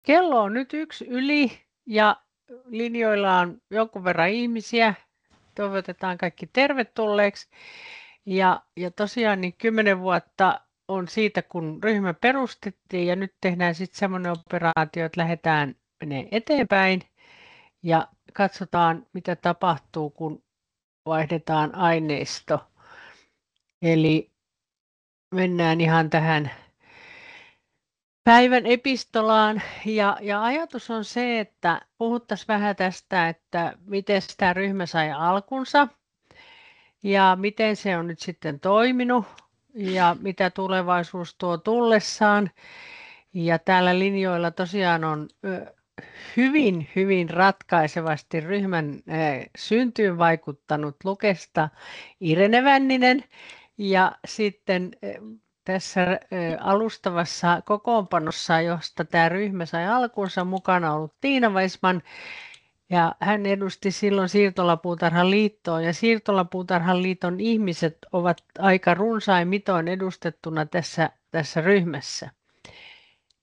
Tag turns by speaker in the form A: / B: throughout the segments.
A: Kello on nyt 1 yli ja linjoilla on jonkun verran ihmisiä. Toivotetaan kaikki tervetulleeksi. Ja tosiaan niin 10 vuotta on siitä, kun ryhmä perustettiin ja nyt tehdään sitten semmoinen operaatio, että lähdetään menee eteenpäin ja katsotaan, mitä tapahtuu, kun vaihdetaan aineisto. Eli mennään ihan tähän päivän epistolaan ja ajatus on se, että puhuttaisiin vähän tästä, että miten tämä ryhmä sai alkunsa ja miten se on nyt sitten toiminut ja mitä tulevaisuus tuo tullessaan. Ja täällä linjoilla tosiaan on hyvin ratkaisevasti ryhmän syntyyn vaikuttanut Lukesta Irene Vänninen ja sitten tässä alustavassa kokoonpanossa, josta tämä ryhmä sai alkuunsa, mukana ollut Tiina Weisman, ja hän edusti silloin Siirtolapuutarhan liittoa, ja Siirtolapuutarhan liiton ihmiset ovat aika runsain mitoin edustettuna tässä ryhmässä.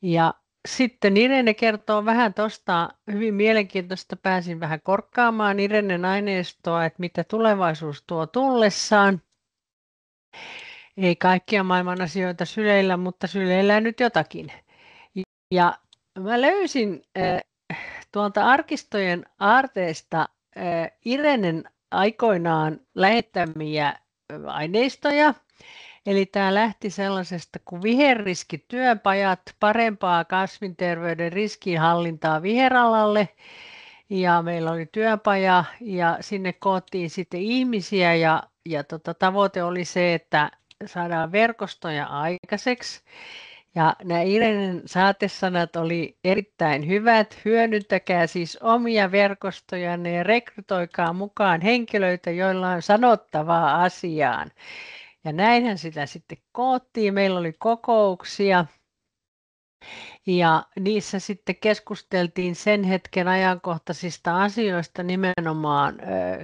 A: Ja sitten Irene kertoo vähän tuosta, hyvin mielenkiintoista, pääsin vähän korkkaamaan Irenen aineistoa, että mitä tulevaisuus tuo tullessaan. Ei kaikkia maailman asioita syleillä, mutta syleillään nyt jotakin. Ja mä löysin tuolta arkistojen aarteesta Irenen aikoinaan lähettämiä aineistoja. Eli tämä lähti sellaisesta kuin viherriskityöpajat, parempaa kasvinterveyden riskinhallintaa viheralalle. Ja meillä oli työpaja ja sinne koottiin sitten ihmisiä ja tavoite oli se, että saadaan verkostoja aikaiseksi. Ja nämä Irenen saatesanat oli erittäin hyvät. Hyödyntäkää siis omia verkostojanne ja rekrytoikaa mukaan henkilöitä, joilla on sanottavaa asiaan. Ja näinhän sitä sitten koottiin. Meillä oli kokouksia ja niissä sitten keskusteltiin sen hetken ajankohtaisista asioista nimenomaan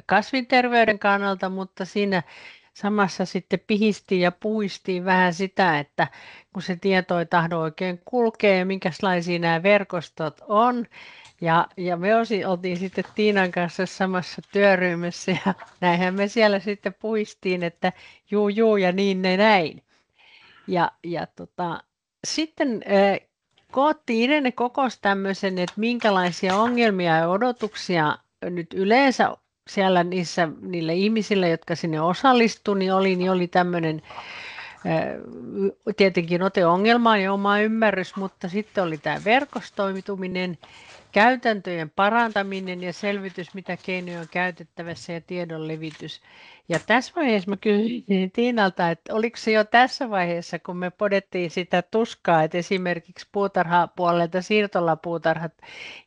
A: kasvinterveyden kannalta, mutta siinä samassa sitten pihistiin ja puistiin vähän sitä, että kun se tieto ei tahdo oikein kulkea ja minkälaisia nämä verkostot on. Ja me oltiin sitten Tiinan kanssa samassa työryhmässä ja näinhän me siellä sitten puistiin, että juu ja niin ne näin. Sitten koottiin Irene kokosi tämmöisen, että minkälaisia ongelmia ja odotuksia nyt yleensä siellä niillä ihmisillä, jotka sinne osallistuivat, niin oli tämmöinen tietenkin ote ongelmaan ja oma ymmärrys, mutta sitten oli tämä verkostoituminen, käytäntöjen parantaminen ja selvitys, mitä keinoja on käytettävissä ja tiedon levitys. Ja tässä vaiheessa mä kysyin Tiinalta, että oliko se jo tässä vaiheessa, kun me podettiin sitä tuskaa, että esimerkiksi puutarhapuolelta siirtolapuutarhat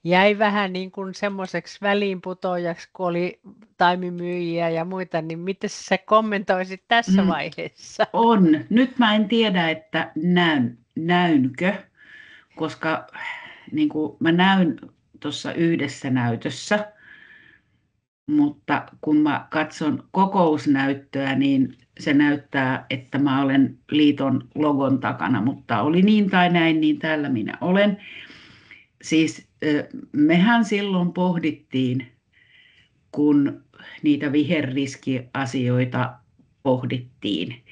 A: jäi vähän niin kuin semmoiseksi väliinputoajaksi, kun oli taimimyyjiä ja muita, niin miten sä kommentoisit tässä vaiheessa?
B: On. Nyt mä en tiedä, että näynkö, koska niin kuin mä näyn tuossa yhdessä näytössä, mutta kun mä katson kokousnäyttöä, niin se näyttää, että mä olen liiton logon takana, mutta oli niin tai näin, niin täällä minä olen. Siis mehän silloin pohdittiin, kun niitä viherriskiasioita pohdittiin,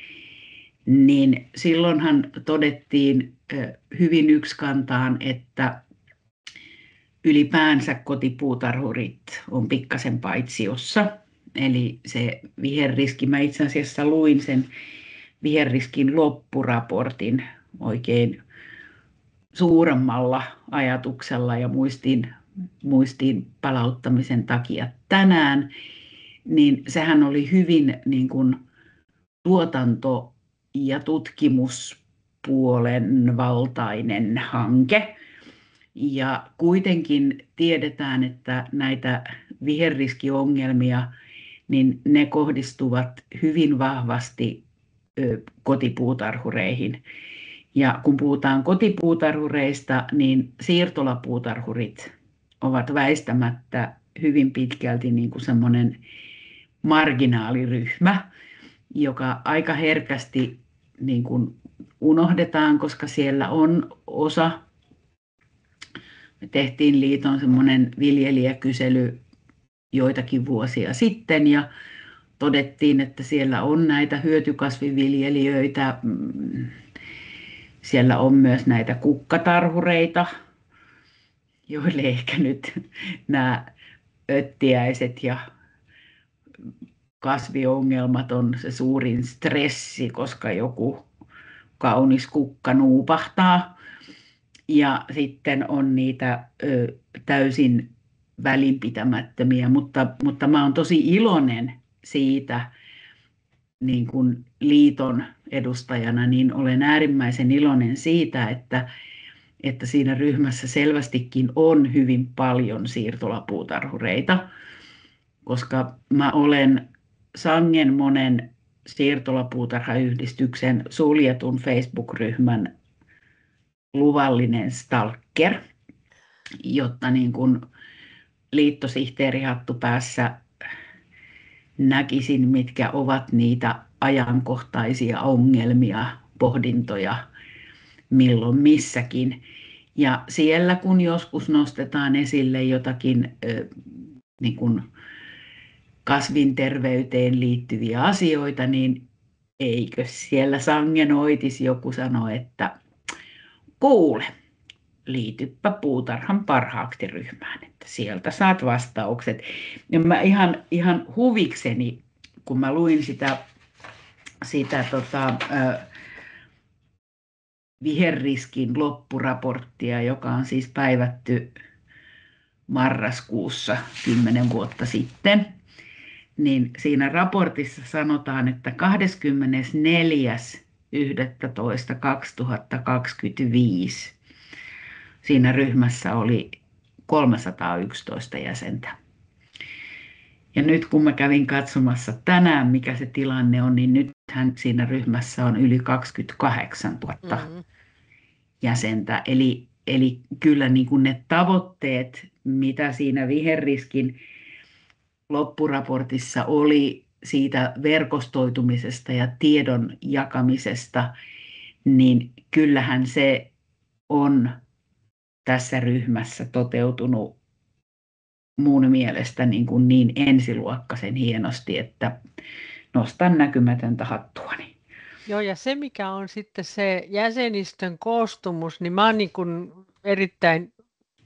B: niin silloinhan todettiin hyvin yksikantaan, että ylipäänsä kotipuutarhurit on pikkasen paitsiossa. Eli se viherriski, mä itse asiassa luin sen viherriskin loppuraportin oikein suuremmalla ajatuksella ja muistiin palauttamisen takia tänään, niin sehän oli hyvin niin kuin tuotanto- ja tutkimuspuolen valtainen hanke. Ja kuitenkin tiedetään, että näitä viherriskiongelmia, niin ne kohdistuvat hyvin vahvasti kotipuutarhureihin. Ja kun puhutaan kotipuutarhureista, niin siirtolapuutarhurit ovat väistämättä hyvin pitkälti niin kuin semmoinen marginaaliryhmä, joka aika herkästi niin kuin unohdetaan, koska siellä on osa Me tehtiin liiton semmoinen viljelijäkysely joitakin vuosia sitten ja todettiin, että siellä on näitä hyötykasviviljelijöitä. Siellä on myös näitä kukkatarhureita, joille ehkä nyt nämä öttiäiset ja kasviongelmat on se suurin stressi, koska joku kaunis kukka nuupahtaa. Ja sitten on niitä täysin välinpitämättömiä, mutta mä oon tosi iloinen siitä, niin kuin liiton edustajana, niin olen äärimmäisen iloinen siitä, että siinä ryhmässä selvästikin on hyvin paljon siirtolapuutarhureita, koska mä olen sangen monen siirtolapuutarhayhdistyksen suljetun Facebook-ryhmän luvallinen stalker, jotta niin kuin liittosihteerihattu päässä näkisin, mitkä ovat niitä ajankohtaisia ongelmia, pohdintoja milloin missäkin. Ja siellä kun joskus nostetaan esille jotakin niin kuin kasvinterveyteen liittyviä asioita, niin eikö siellä sangen oitis joku sano, että kuule, liityppä puutarhan parhaaksi ryhmään, että sieltä saat vastaukset. Ja mä ihan huvikseni, kun mä luin sitä viherriskin loppuraporttia, joka on siis päivätty marraskuussa 10 vuotta sitten, niin siinä raportissa sanotaan, että 24.11.2025 siinä ryhmässä oli 311 jäsentä. Ja nyt kun mä kävin katsomassa tänään, mikä se tilanne on, niin nythän siinä ryhmässä on yli 28 000 jäsentä. Eli kyllä niin kuin ne tavoitteet, mitä siinä viherriskin loppuraportissa oli siitä verkostoitumisesta ja tiedon jakamisesta, niin kyllähän se on tässä ryhmässä toteutunut mun mielestä niin ensiluokkaisen hienosti, että nostan näkymätöntä hattuani.
A: Joo, ja se mikä on sitten se jäsenistön koostumus, niin mä oon niin kuin erittäin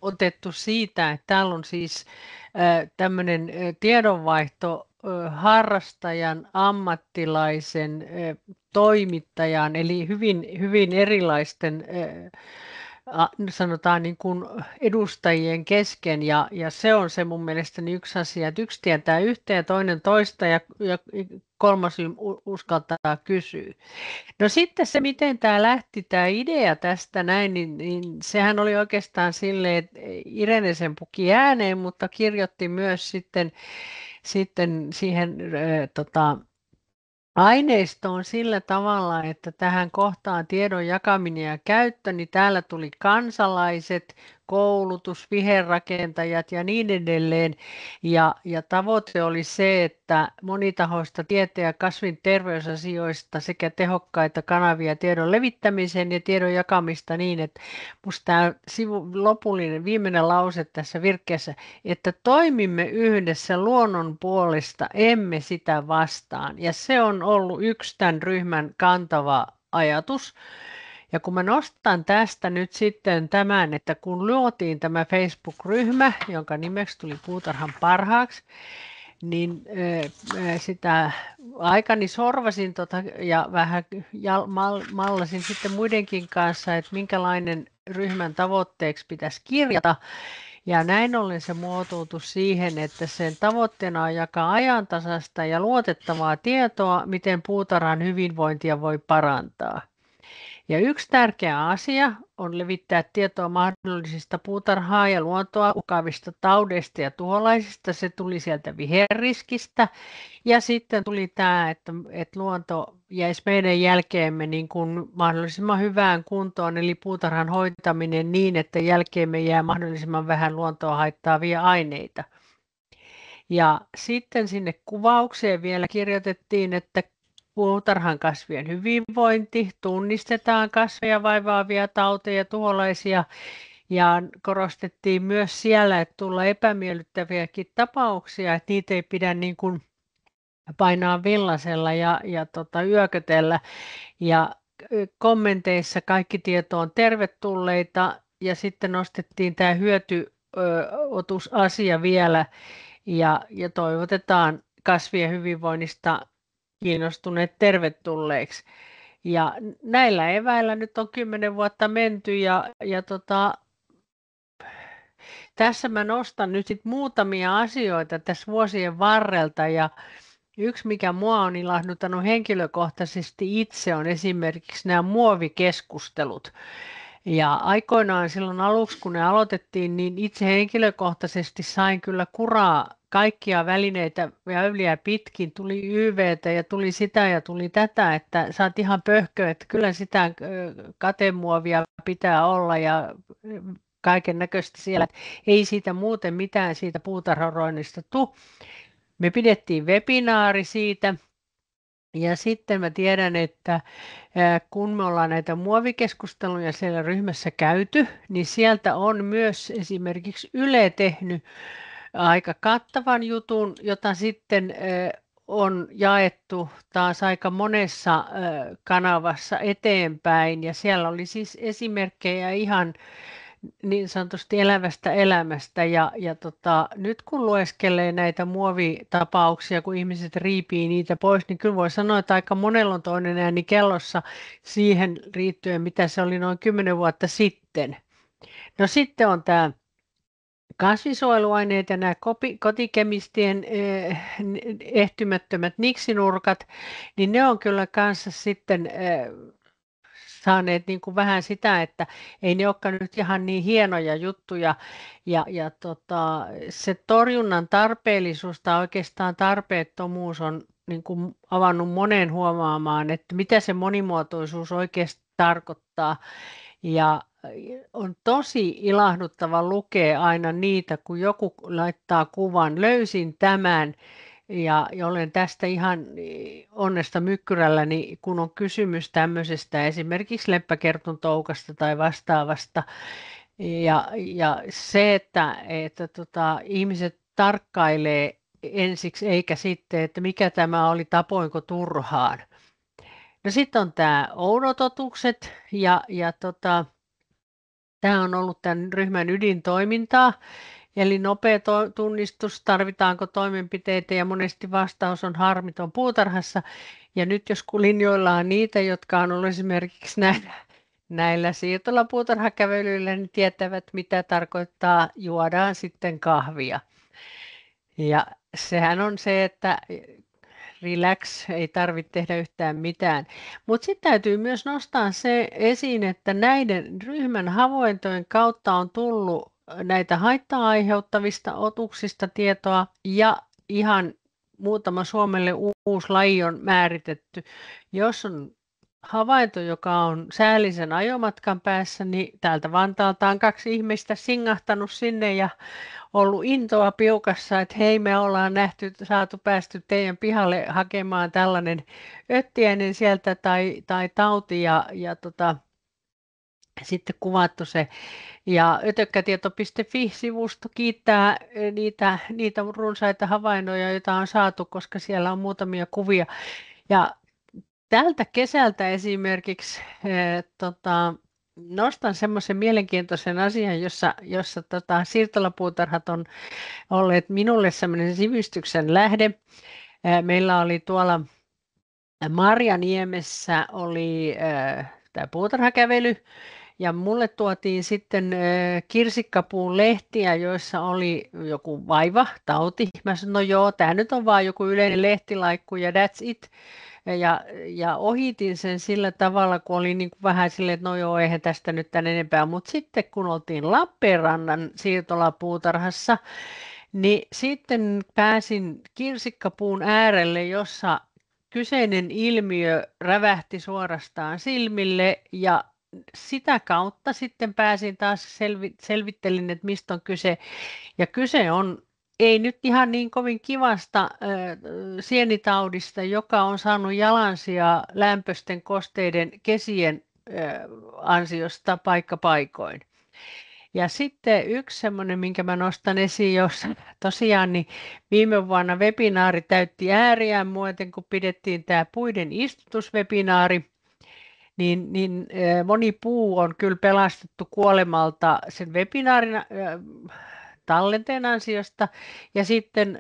A: otettu siitä, että täällä on siis tämmöinen tiedonvaihto harrastajan, ammattilaisen, toimittajan, eli hyvin erilaisten sanotaan niin kuin edustajien kesken, ja se on se mun mielestäni yksi asia, että yksi tietää yhtä ja toinen toista, ja kolmas uskaltaa kysyä. No sitten se, miten tämä lähti, tämä idea tästä näin, niin sehän oli oikeastaan silleen, että Irene sen puki ääneen, mutta kirjoitti myös sitten siihen aineistoon sillä tavalla, että tähän kohtaan tiedon jakaminen ja käyttö, niin täällä tuli kansalaiset, koulutus, viherrakentajat ja niin edelleen. Ja tavoite oli se, että monitahoista tieteen ja kasvin terveysasioista sekä tehokkaita kanavia tiedon levittämiseen ja tiedon jakamista niin, että musta tämä lopullinen viimeinen lause tässä virkkeessä, että toimimme yhdessä luonnon puolesta, emme sitä vastaan. Ja se on ollut yksi tämän ryhmän kantava ajatus. Ja kun mä nostan tästä nyt sitten tämän, että kun luotiin tämä Facebook-ryhmä, jonka nimeksi tuli Puutarhan parhaaksi, niin sitä aikani sorvasin ja vähän mallasin sitten muidenkin kanssa, että minkälainen ryhmän tavoitteeksi pitäisi kirjata. Ja näin ollen se muotoutui siihen, että sen tavoitteena on jakaa ajantasaista ja luotettavaa tietoa, miten puutarhan hyvinvointia voi parantaa. Ja yksi tärkeä asia on levittää tietoa mahdollisista puutarhaa ja luontoa uhkaavista taudeista ja tuholaisista. Se tuli sieltä viherriskistä. Ja sitten tuli tämä, että luonto jäisi meidän jälkeemme niin kuin mahdollisimman hyvään kuntoon, eli puutarhan hoitaminen niin, että jälkeemme jää mahdollisimman vähän luontoa haittaavia aineita. Ja sitten sinne kuvaukseen vielä kirjoitettiin, että puutarhan kasvien hyvinvointi, tunnistetaan kasveja vaivaavia tauteja ja tuholaisia Ja korostettiin myös siellä, että tulla epämiellyttäviäkin tapauksia, että niitä ei pidä niin kuin painaa villasella ja yökötellä. Ja kommenteissa kaikki tieto on tervetulleita ja sitten nostettiin tämä hyötyotusasia vielä ja toivotetaan kasvien hyvinvoinnista kiinnostuneet tervetulleeksi. Ja näillä eväillä nyt on 10 vuotta menty ja tässä mä nostan nyt sit muutamia asioita tässä vuosien varrelta ja yksi, mikä mua on ilahduttanut henkilökohtaisesti itse, on esimerkiksi nämä muovikeskustelut. Ja aikoinaan silloin aluksi, kun ne aloitettiin, niin itse henkilökohtaisesti sain kyllä kuraa kaikkia välineitä väyliä pitkin. Tuli YVtä ja tuli sitä ja tuli tätä, että sä oot ihan pöhkö, että kyllä sitä katemuovia pitää olla ja kaiken näköistä siellä. Ei siitä muuten mitään siitä puutarharoinnista tule. Me pidettiin webinaari siitä ja sitten mä tiedän, että kun me ollaan näitä muovikeskusteluja siellä ryhmässä käyty, niin sieltä on myös esimerkiksi Yle tehnyt aika kattavan jutun, jota sitten on jaettu taas aika monessa kanavassa eteenpäin ja siellä oli siis esimerkkejä ihan niin sanotusti elävästä elämästä ja nyt kun lueskelee näitä muovitapauksia, kun ihmiset riipii niitä pois, niin kyllä voi sanoa, että aika monella on toinen ääni kellossa siihen liittyen, mitä se oli noin 10 vuotta sitten. No sitten on tämä kasvisuojeluaineet ja nämä kotikemistien ehtymättömät niksinurkat, niin ne on kyllä kanssa sitten saaneet niin kuin vähän sitä, että ei ne olekaan nyt ihan niin hienoja juttuja ja se torjunnan tarpeellisuus tai oikeastaan tarpeettomuus on niin kuin avannut monen huomaamaan, että mitä se monimuotoisuus oikeasti tarkoittaa ja on tosi ilahduttava lukea aina niitä, kun joku laittaa kuvan, löysin tämän ja olen tästä ihan onnesta mykkyrälläni, kun on kysymys tämmöisestä esimerkiksi leppäkertun toukasta tai vastaavasta. Ja se, että ihmiset tarkkailee ensiksi eikä sitten, että mikä tämä oli, tapoinko turhaan. No sitten on tämä oudototukset ja tämä on ollut tämän ryhmän ydintoimintaa. Eli nopea tunnistus, tarvitaanko toimenpiteitä ja monesti vastaus on harmiton puutarhassa. Ja nyt jos linjoillaan niitä, jotka on ollut esimerkiksi näillä siirtolapuutarhakävelyillä, niin tietävät mitä tarkoittaa juodaan sitten kahvia. Ja sehän on se, että relax, ei tarvitse tehdä yhtään mitään. Mutta sitten täytyy myös nostaa se esiin, että näiden ryhmän havaintojen kautta on tullut näitä haittaa aiheuttavista otuksista tietoa ja ihan muutama Suomelle uusi laji on määritetty. Jos on havainto, joka on säällisen ajomatkan päässä, niin täältä Vantaalta on 2 ihmistä singahtanut sinne ja ollut intoa piukassa, että hei, me ollaan päästy teidän pihalle hakemaan tällainen öttiäinen sieltä tai tauti ja sitten kuvattu se. Ja ötökkätieto.fi-sivusto kiittää niitä runsaita havainnoja, joita on saatu, koska siellä on muutamia kuvia. Ja tältä kesältä esimerkiksi nostan semmoisen mielenkiintoisen asian, jossa siirtolapuutarhat on olleet minulle semmoinen sivistyksen lähde. Meillä oli tuolla Marjaniemessä oli tämä puutarhakävely ja mulle tuotiin sitten kirsikkapuun lehtiä, joissa oli joku vaiva, tauti. Mä sanoin, no joo, tämä nyt on vaan joku yleinen lehtilaikku ja that's it. Ja ohitin sen sillä tavalla, kun oli niin kuin vähän silleen, että no joo, eihän tästä nyt tän enempää. Mutta sitten kun oltiin Lappeenrannan siirtolapuutarhassa, niin sitten pääsin kirsikkapuun äärelle, jossa kyseinen ilmiö rävähti suorastaan silmille ja sitä kautta sitten pääsin taas selvittelin, että mistä on kyse. Ja kyse on ei nyt ihan niin kovin kivasta sienitaudista, joka on saanut jalansijaa lämpöisten, kosteiden, kesien ansiosta paikkapaikoin. Ja sitten yksi semmoinen, minkä mä nostan esiin, jos tosiaan niin viime vuonna webinaari täytti ääriään muuten, kun pidettiin tämä puiden istutuswebinaari, niin moni puu on kyllä pelastettu kuolemalta sen webinaarin tallenteen ansiosta ja sitten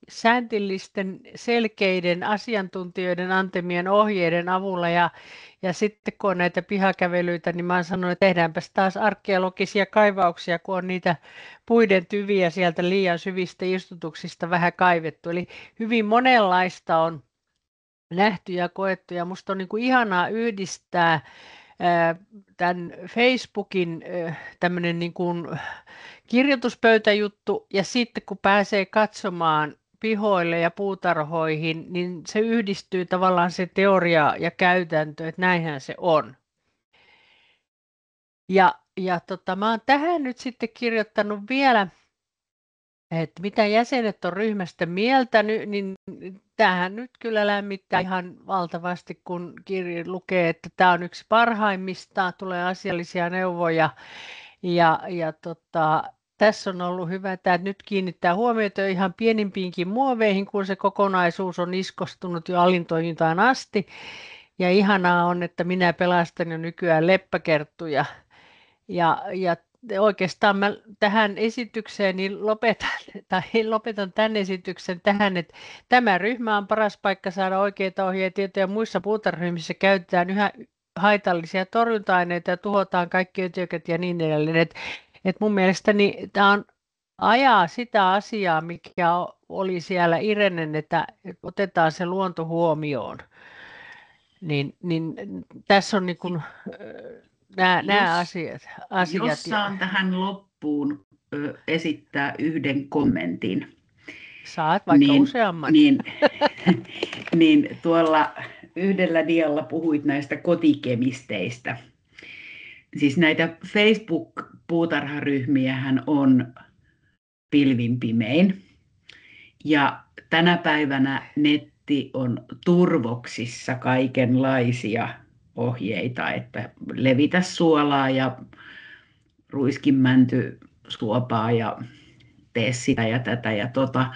A: sääntillisten selkeiden asiantuntijoiden antamien ohjeiden avulla ja sitten kun on näitä pihakävelyitä, niin mä oon sanonut, että tehdäänpäs taas arkeologisia kaivauksia, kun on niitä puiden tyviä sieltä liian syvistä istutuksista vähän kaivettu. Eli hyvin monenlaista on nähty ja koettu ja musta on niin kuin ihanaa yhdistää tämän Facebookin tämmöinen niin kuin kirjoituspöytäjuttu ja sitten kun pääsee katsomaan pihoille ja puutarhoihin, niin se yhdistyy tavallaan se teoria ja käytäntö, että näinhän se on. Mä oon tähän nyt sitten kirjoittanut vielä, että mitä jäsenet on ryhmästä mieltänyt, niin tämähän nyt kyllä lämmittää ihan valtavasti, kun kirja lukee, että tämä on yksi parhaimmista, tulee asiallisia neuvoja. Tässä on ollut hyvä, että nyt kiinnittää huomiota ihan pienimpiinkin muoveihin, kun se kokonaisuus on iskostunut jo alintointaan asti. Ja ihanaa on, että minä pelastan jo nykyään leppäkerttuja. Ja oikeastaan mä tähän esitykseen niin lopetan tämän esityksen tähän, että tämä ryhmä on paras paikka saada oikeita ohjeita tietoja. Muissa puutarharyhmissä käytetään yhä haitallisia torjunta-aineita ja tuhotaan kaikki ötökät ja niin edelleen. Et mun mielestäni tämä on ajaa sitä asiaa, mikä oli siellä Irenen, että otetaan se luonto huomioon. Niin tässä on niin kuin nämä asiat.
B: Jos saan tähän loppuun esittää yhden kommentin.
A: Saat vaikka useamman.
B: Niin tuolla yhdellä dialla puhuit näistä kotikemisteistä. Siis näitä Facebook-puutarharyhmiähän on pilvin pimein. Ja tänä päivänä netti on turvoksissa kaikenlaisia ohjeita, että levitä suolaa ja ruiskinmäntysuopaa ja tee sitä ja tätä ja tota.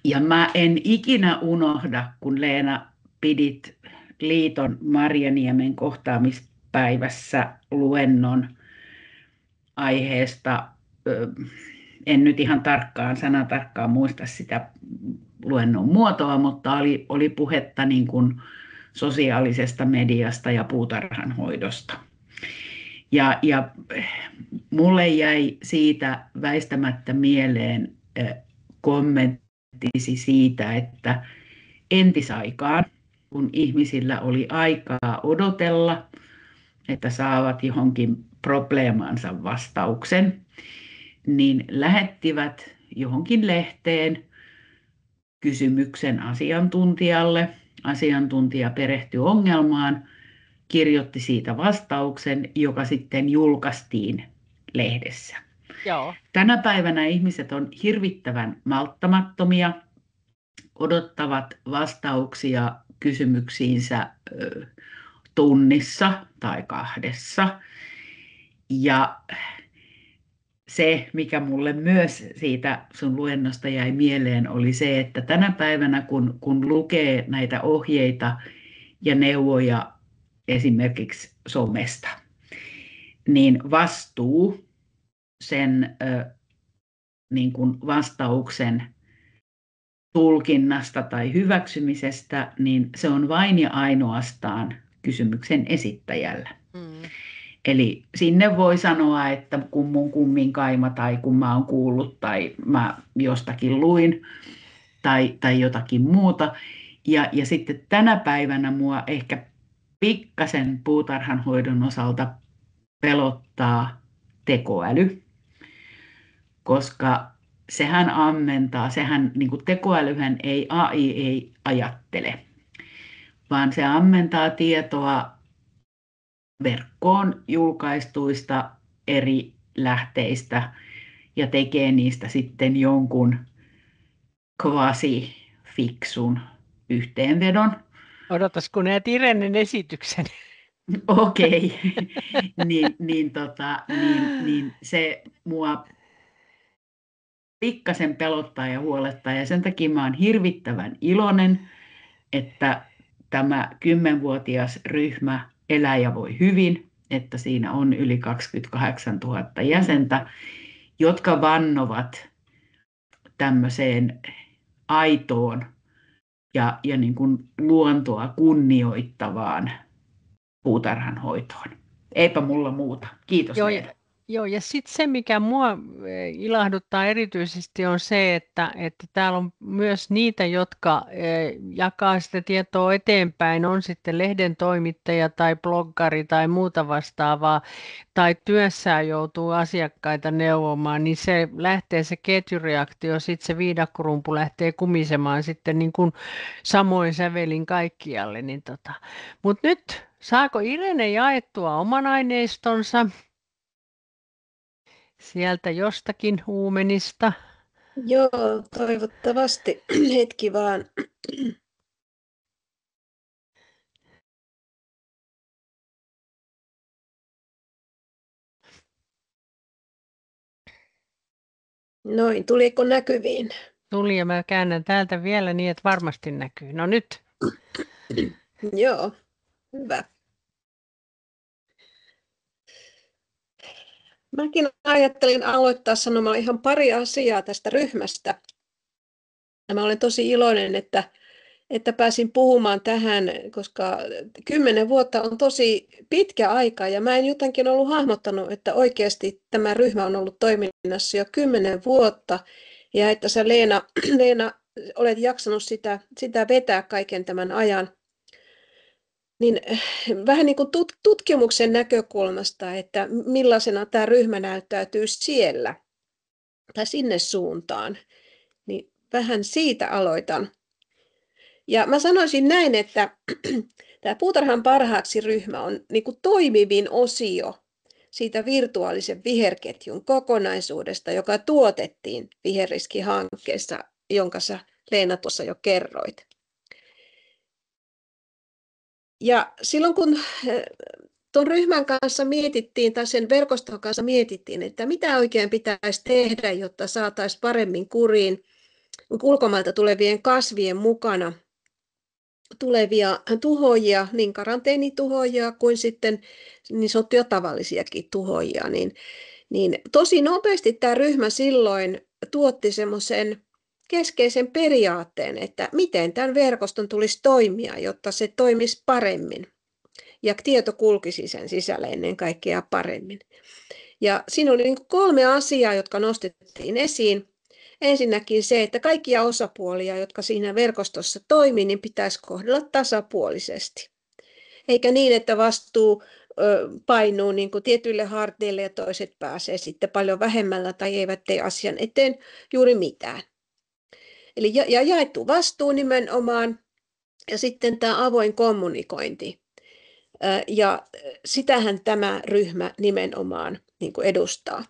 B: Ja mä en ikinä unohda, kun Leena pidit liiton Marjaniemen kohtaamispäivässä luennon aiheesta. En nyt ihan sanatarkkaan muista sitä luennon muotoa, mutta oli puhetta niin kuin sosiaalisesta mediasta ja puutarhanhoidosta. Ja mulle jäi siitä väistämättä mieleen kommenttisi siitä, että entisaikaan, kun ihmisillä oli aikaa odotella, että saavat johonkin probleemaansa vastauksen, niin lähettivät johonkin lehteen kysymyksen asiantuntijalle. Asiantuntija perehtyi ongelmaan, kirjoitti siitä vastauksen, joka sitten julkaistiin lehdessä.
A: Joo.
B: Tänä päivänä ihmiset on hirvittävän malttamattomia, odottavat vastauksia kysymyksiinsä tunnissa tai 2. Ja se, mikä mulle myös siitä sun luennosta jäi mieleen, oli se, että tänä päivänä, kun lukee näitä ohjeita ja neuvoja esimerkiksi somesta, niin vastuu sen niin kuin vastauksen tulkinnasta tai hyväksymisestä, niin se on vain ja ainoastaan kysymyksen esittäjällä. Eli sinne voi sanoa, että kun mun kumminkaima tai kun mä oon kuullut tai mä jostakin luin tai jotakin muuta. Ja sitten tänä päivänä mua ehkä pikkasen puutarhanhoidon osalta pelottaa tekoäly, koska sehän ammentaa, niin kuin tekoälyhän AI ei ajattele, vaan se ammentaa tietoa verkkoon julkaistuista eri lähteistä ja tekee niistä sitten jonkun kvasi-fiksun yhteenvedon.
A: Odotas, kun näet Irenen esityksen.
B: Okei, niin se mua pikkasen pelottaa ja huolettaa ja sen takia mä oon hirvittävän iloinen, että tämä 10-vuotias ryhmä elää ja voi hyvin, että siinä on yli 28 000 jäsentä, jotka vannovat tämmöiseen aitoon ja niin kuin luontoa kunnioittavaan puutarhanhoitoon. Eipä mulla muuta. Kiitos
A: Joo,
B: Leena.
A: joo, ja sitten se, mikä mua ilahduttaa erityisesti, on se, että täällä on myös niitä, jotka jakaa sitä tietoa eteenpäin, on sitten lehden toimittaja tai bloggari tai muuta vastaavaa, tai työssään joutuu asiakkaita neuvomaan, niin se lähtee se ketjureaktio, sitten se viidakkorumpu lähtee kumisemaan sitten niin kuin samoin sävelin kaikkialle. Mutta nyt saako Irene jaettua oman aineistonsa sieltä jostakin uumenista?
C: Joo, toivottavasti. Hetki vaan. Noin, tuliko näkyviin?
A: Tuli ja mä käännän täältä vielä niin, että varmasti näkyy. No nyt.
C: Joo, hyvä. Mäkin ajattelin aloittaa sanomalla ihan pari asiaa tästä ryhmästä. Ja mä olen tosi iloinen, että pääsin puhumaan tähän, koska 10 vuotta on tosi pitkä aika ja mä en jotenkin ollut hahmottanut, että oikeasti tämä ryhmä on ollut toiminnassa jo 10 vuotta ja että sä Leena olet jaksanut sitä vetää kaiken tämän ajan. Niin vähän niin kuin tutkimuksen näkökulmasta, että millaisena tämä ryhmä näyttäytyy siellä tai sinne suuntaan, niin vähän siitä aloitan. Ja mä sanoisin näin, että tämä Puutarhan parhaaksi ryhmä on niin kuin toimivin osio siitä virtuaalisen viherketjun kokonaisuudesta, joka tuotettiin Viherriski-hankkeessa, jonka sä Leena tuossa jo kerroit. Ja silloin kun tuon ryhmän kanssa mietittiin, tai sen verkoston kanssa mietittiin, että mitä oikein pitäisi tehdä, jotta saataisiin paremmin kuriin ulkomailta tulevien kasvien mukana tulevia tuhoajia, niin karanteenituhoajia kuin sitten niin sanottuja tavallisiakin tuhoajia, niin tosi nopeasti tämä ryhmä silloin tuotti semmoisen keskeisen periaatteen, että miten tämän verkoston tulisi toimia, jotta se toimisi paremmin ja tieto kulkisi sen sisällä ennen kaikkea paremmin. Ja siinä oli 3 asiaa, jotka nostettiin esiin. Ensinnäkin se, että kaikkia osapuolia, jotka siinä verkostossa toimii, niin pitäisi kohdella tasapuolisesti. Eikä niin, että vastuu painuu niin kuin tietyille harteille ja toiset pääsee sitten paljon vähemmällä tai eivät tee asian eteen juuri mitään. Eli jaettu vastuu nimenomaan ja sitten tämä avoin kommunikointi. Ja sitähän tämä ryhmä nimenomaan niin kuin edustaa.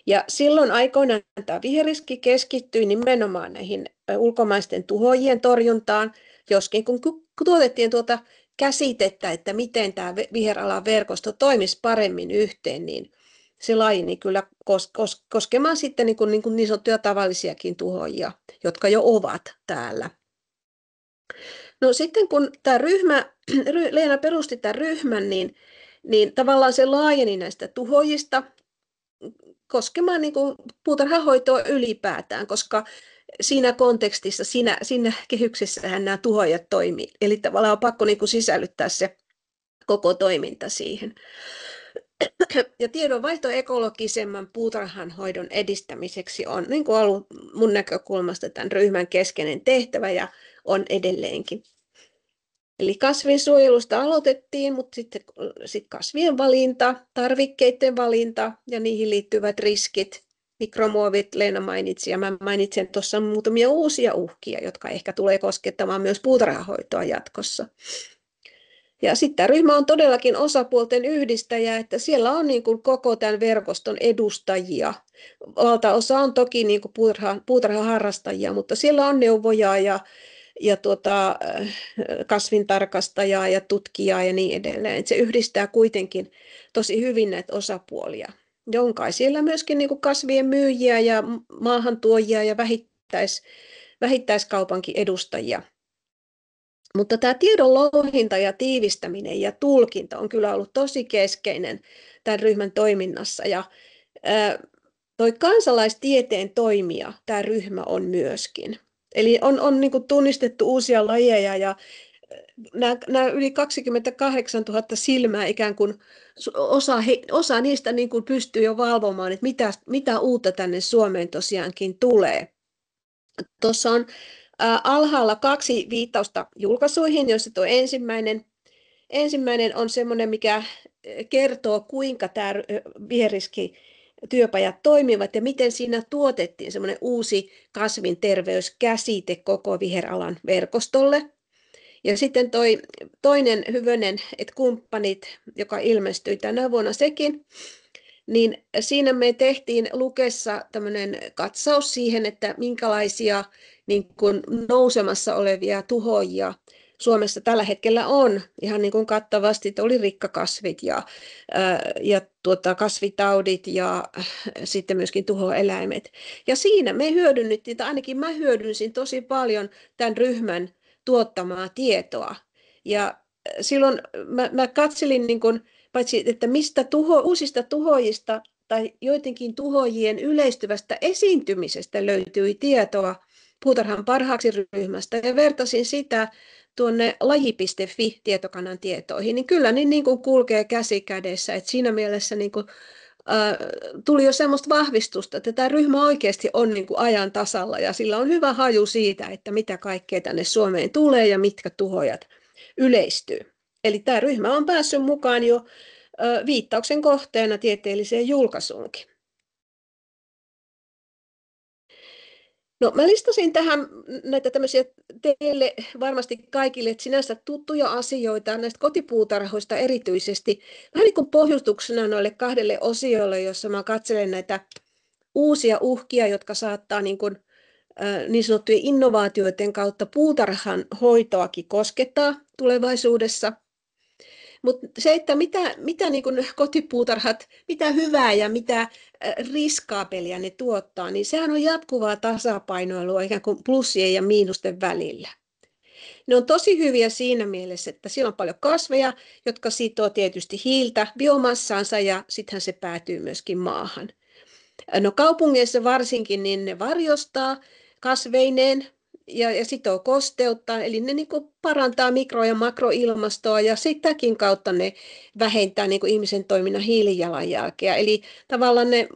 C: Ja silloin aikoinaan tämä Viherriski keskittyi nimenomaan näihin ulkomaisten tuhoajien torjuntaan, joskin kun tuotettiin tuota käsitettä, että miten tämä viheralan verkosto toimisi paremmin yhteen, niin se laajeni kyllä koskemaan sitten niin sanottuja tavallisiakin tuhoajia, jotka jo ovat täällä. No sitten kun tämä Leena perusti tämän ryhmän, niin tavallaan se laajeni näistä tuhoajista koskemaan niin kuin puutarhahoitoa ylipäätään, koska siinä kontekstissa, siinä kehyksessähän nämä tuhoajat toimii. Eli tavallaan on pakko niin kuin sisällyttää se koko toiminta siihen. Ja tiedonvaihto ekologisemman puutarhanhoidon edistämiseksi on niin kuin ollut mun näkökulmasta tämän ryhmän keskeinen tehtävä ja on edelleenkin. Eli kasvinsuojelusta aloitettiin, mutta sitten kasvien valinta, tarvikkeiden valinta ja niihin liittyvät riskit, mikromuovit Leena mainitsi ja mä mainitsen tuossa muutamia uusia uhkia, jotka ehkä tulee koskettamaan myös puutarhahoitoa jatkossa. Ja sitten tämä ryhmä on todellakin osapuolten yhdistäjä, että siellä on niin kuin koko tämän verkoston edustajia. Valtaosa on toki niin kuin puutarhaharrastajia, mutta siellä on neuvojaa ja kasvintarkastajaa ja tutkijaa ja niin edelleen. Et se yhdistää kuitenkin tosi hyvin näitä osapuolia. Jonka siellä myöskin niin kuin kasvien myyjiä ja maahantuojia ja vähittäiskaupankin edustajia. Mutta tämä tiedon louhinta ja tiivistäminen ja tulkinta on kyllä ollut tosi keskeinen tämän ryhmän toiminnassa. Ja toi kansalaistieteen toimija tämä ryhmä on myöskin. Eli on niin kuin tunnistettu uusia lajeja ja nämä yli 28 000 silmää ikään kuin osa niistä niin kuin pystyy jo valvomaan, että mitä uutta tänne Suomeen tosiaankin tulee. Tuossa on alhaalla 2 viittausta julkaisuihin, joissa tuo ensimmäinen on semmoinen, mikä kertoo, kuinka tämä viherriskityöpajat toimivat ja miten siinä tuotettiin semmoinen uusi kasvinterveyskäsite koko viheralan verkostolle. Ja sitten toinen Hyvönen, että kumppanit, joka ilmestyi tänä vuonna sekin, niin siinä me tehtiin Lukessa tämmöinen katsaus siihen, että minkälaisia niin kuin nousemassa olevia tuhoajia Suomessa tällä hetkellä on. Ihan niin kuin kattavasti, että oli rikkakasvit ja kasvitaudit ja sitten myöskin tuhoeläimet. Ja siinä me hyödynnettiin, tai ainakin mä hyödynsin tosi paljon tämän ryhmän tuottamaa tietoa. Ja silloin mä katselin niin kuin, paitsi että mistä uusista tuhoajista tai joidenkin tuhoajien yleistyvästä esiintymisestä löytyi tietoa puutarhan parhaaksi ryhmästä ja vertasin sitä tuonne laji.fi-tietokannan tietoihin, niin kyllä niin kuin kulkee käsi kädessä. Et siinä mielessä niin kuin, tuli jo semmoista vahvistusta, että tämä ryhmä oikeasti on niin kuin ajan tasalla ja sillä on hyvä haju siitä, että mitä kaikkea tänne Suomeen tulee ja mitkä tuhojat yleistyy. Eli tämä ryhmä on päässyt mukaan jo viittauksen kohteena tieteelliseen julkaisuunkin. No, mä listasin tähän näitä tämmöisiä teille varmasti kaikille sinänsä tuttuja asioita näistä kotipuutarhoista erityisesti. Vähän niin kuin pohjustuksena noille 2 osiolle, jossa mä katselen näitä uusia uhkia, jotka saattaa niin sanottujen innovaatioiden kautta puutarhan hoitoakin koskettaa tulevaisuudessa. Mutta se, että mitä niin kun kotipuutarhat, mitä hyvää ja mitä riskaapelia ne tuottaa, niin sehän on jatkuvaa tasapainoilua ikään kuin plussien ja miinusten välillä. Ne on tosi hyviä siinä mielessä, että siellä on paljon kasveja, jotka sitoo tietysti hiiltä biomassaansa ja sittenhän se päätyy myöskin maahan. No kaupungeissa varsinkin niin ne varjostaa kasveineen ja sitoo kosteutta, eli ne niin kuin parantaa mikro- ja makroilmastoa ja sitäkin kautta ne vähentää niin kuin ihmisen toiminnan hiilijalanjälkeä. Eli tavallaan ne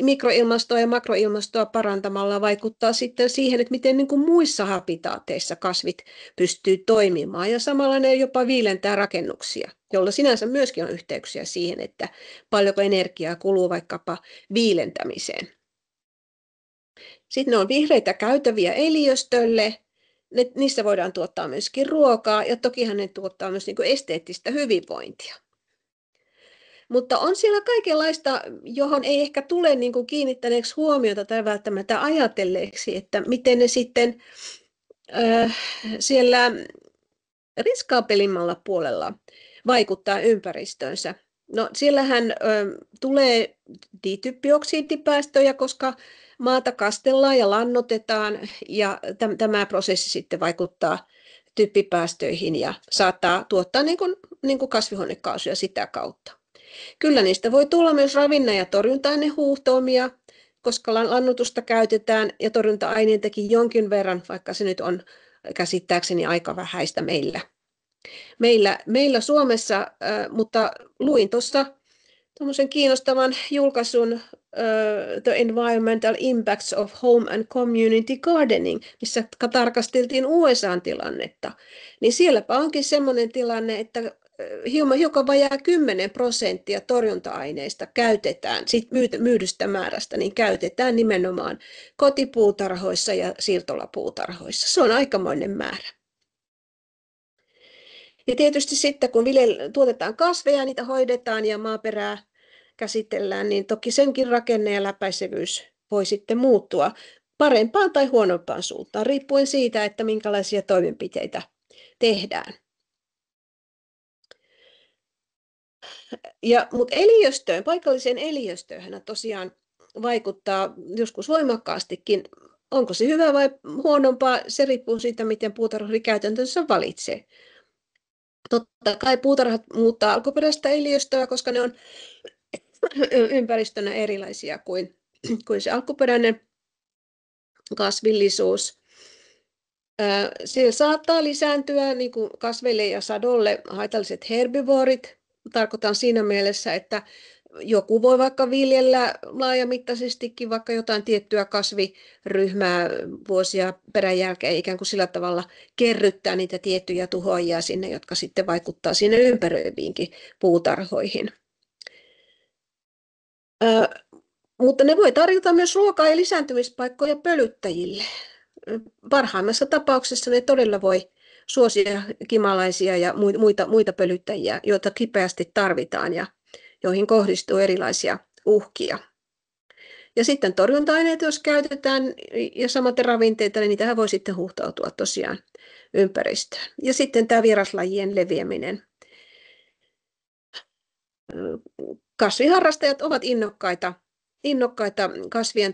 C: mikroilmastoa ja makroilmastoa parantamalla vaikuttaa sitten siihen, että miten niin kuin muissa habitaateissa kasvit pystyy toimimaan ja samalla ne jopa viilentää rakennuksia, jolla sinänsä myöskin on yhteyksiä siihen, että paljonko energiaa kuluu vaikkapa viilentämiseen. Sitten ne on vihreitä käytäviä eliöstölle, niissä voidaan tuottaa myöskin ruokaa ja tokihan ne tuottaa myös niin kuin esteettistä hyvinvointia. Mutta on siellä kaikenlaista, johon ei ehkä tule niin kuin kiinnittäneeksi huomiota tai välttämättä ajatelleeksi, että miten ne sitten siellä riskaapelimmalla puolella vaikuttaa ympäristöönsä. No siellähän tulee dityppioksidipäästöjä, koska maata kastellaan ja lannoitetaan ja tämä prosessi sitten vaikuttaa typpipäästöihin ja saattaa tuottaa niin kuin kasvihuonekaasuja sitä kautta. Kyllä niistä voi tulla myös ravinne- ja torjunta-ainehuuhtoimia, koska lannoitusta käytetään ja torjunta-aineistakin jonkin verran, vaikka se nyt on käsittääkseni aika vähäistä meillä Suomessa, mutta luin tuossa tuommoisen kiinnostavan julkaisun The Environmental Impacts of Home and Community Gardening, missä tarkasteltiin USA:n tilannetta. Niin sielläpä onkin semmoinen tilanne, että hiukan vajaa 10% torjunta-aineista käytetään, myydystä määrästä, niin käytetään nimenomaan kotipuutarhoissa ja siirtolapuutarhoissa. Se on aikamoinen määrä. Ja tietysti sitten, kun tuotetaan kasveja, niitä hoidetaan ja maaperää käsitellään, niin toki senkin rakenne ja läpäisevyys voi sitten muuttua. parempaan tai huonompaan suuntaan, riippuen siitä, että minkälaisia toimenpiteitä tehdään. Mutta paikalliseen eliöstöön tosiaan vaikuttaa joskus voimakkaastikin. Onko se hyvä vai huonompaa, se riippuu siitä, miten puutarhuri käytäntönsä valitsee. Totta kai puutarhat muuttaa alkuperäistä eliöstöä, koska ne on ympäristönä erilaisia kuin se alkuperäinen kasvillisuus. Siellä saattaa lisääntyä niin kuin kasveille ja sadolle haitalliset herbivorit. Tarkoitan siinä mielessä, että joku voi vaikka viljellä laajamittaisestikin vaikka jotain tiettyä kasviryhmää vuosia peräjälkeen, ikään kuin sillä tavalla kerryttää niitä tiettyjä tuhoajia sinne, jotka sitten vaikuttaa sinne ympäröiviinkin puutarhoihin. Mutta ne voi tarjota myös ruokaa ja lisääntymispaikkoja pölyttäjille. Parhaimmassa tapauksessa ne todella voi suosia kimalaisia ja muita pölyttäjiä, joita kipeästi tarvitaan ja joihin kohdistuu erilaisia uhkia. Ja sitten torjunta-aineita, jos käytetään, ja samaten ravinteita, niin niitähän voi sitten huuhtautua tosiaan ympäristöön. Ja sitten tämä vieraslajien leviäminen. Kasviharrastajat ovat innokkaita kasvien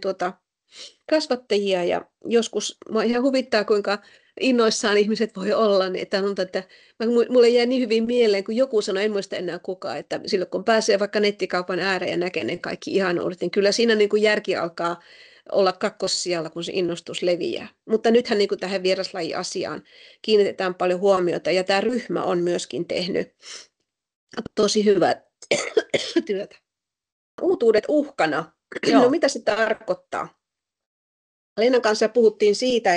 C: kasvattajia, ja joskus minua ihan huvittaa, kuinka innoissaan ihmiset voi olla, niin että mulle jäi niin hyvin mieleen, kun joku sanoi, en muista enää kukaan, että silloin kun pääsee vaikka nettikaupan ääreen ja näkee ne kaikki ihanuudet, niin kyllä siinä niin kuin järki alkaa olla kakkossijalla, kun se innostus leviää. Mutta nythän niin kuin tähän vieraslaji-asiaan kiinnitetään paljon huomiota, ja tämä ryhmä on myöskin tehnyt tosi hyvää työtä. Uutuudet uhkana. No mitä se tarkoittaa? Lenan kanssa puhuttiin siitä,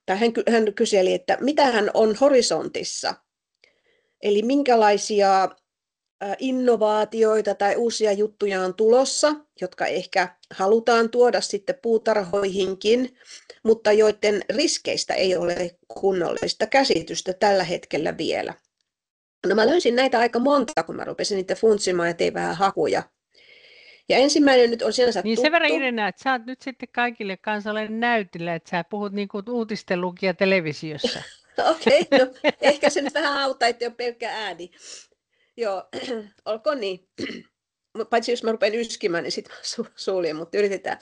C: tai hän kyseli, että mitähän on horisontissa, eli minkälaisia innovaatioita tai uusia juttuja on tulossa, jotka ehkä halutaan tuoda sitten puutarhoihinkin, mutta joiden riskeistä ei ole kunnollista käsitystä tällä hetkellä vielä. No mä löysin näitä aika monta, kun mä rupesin niitä funtsimaan ja tein vähän hakuja. Ja ensimmäinen nyt on sinänsä tuttu.
A: Niin sen verran, Irena, että sä oot nyt sitten kaikille kansalle näytillä, että sä puhut niin kuin uutistenlukija televisiossa.
C: Okei, no ehkä se nyt vähän auttaa, että ei ole pelkkä ääni. Joo, olkoon niin. Paitsi jos mä rupean yskimään, niin sitten mä suljen, mutta yritetään.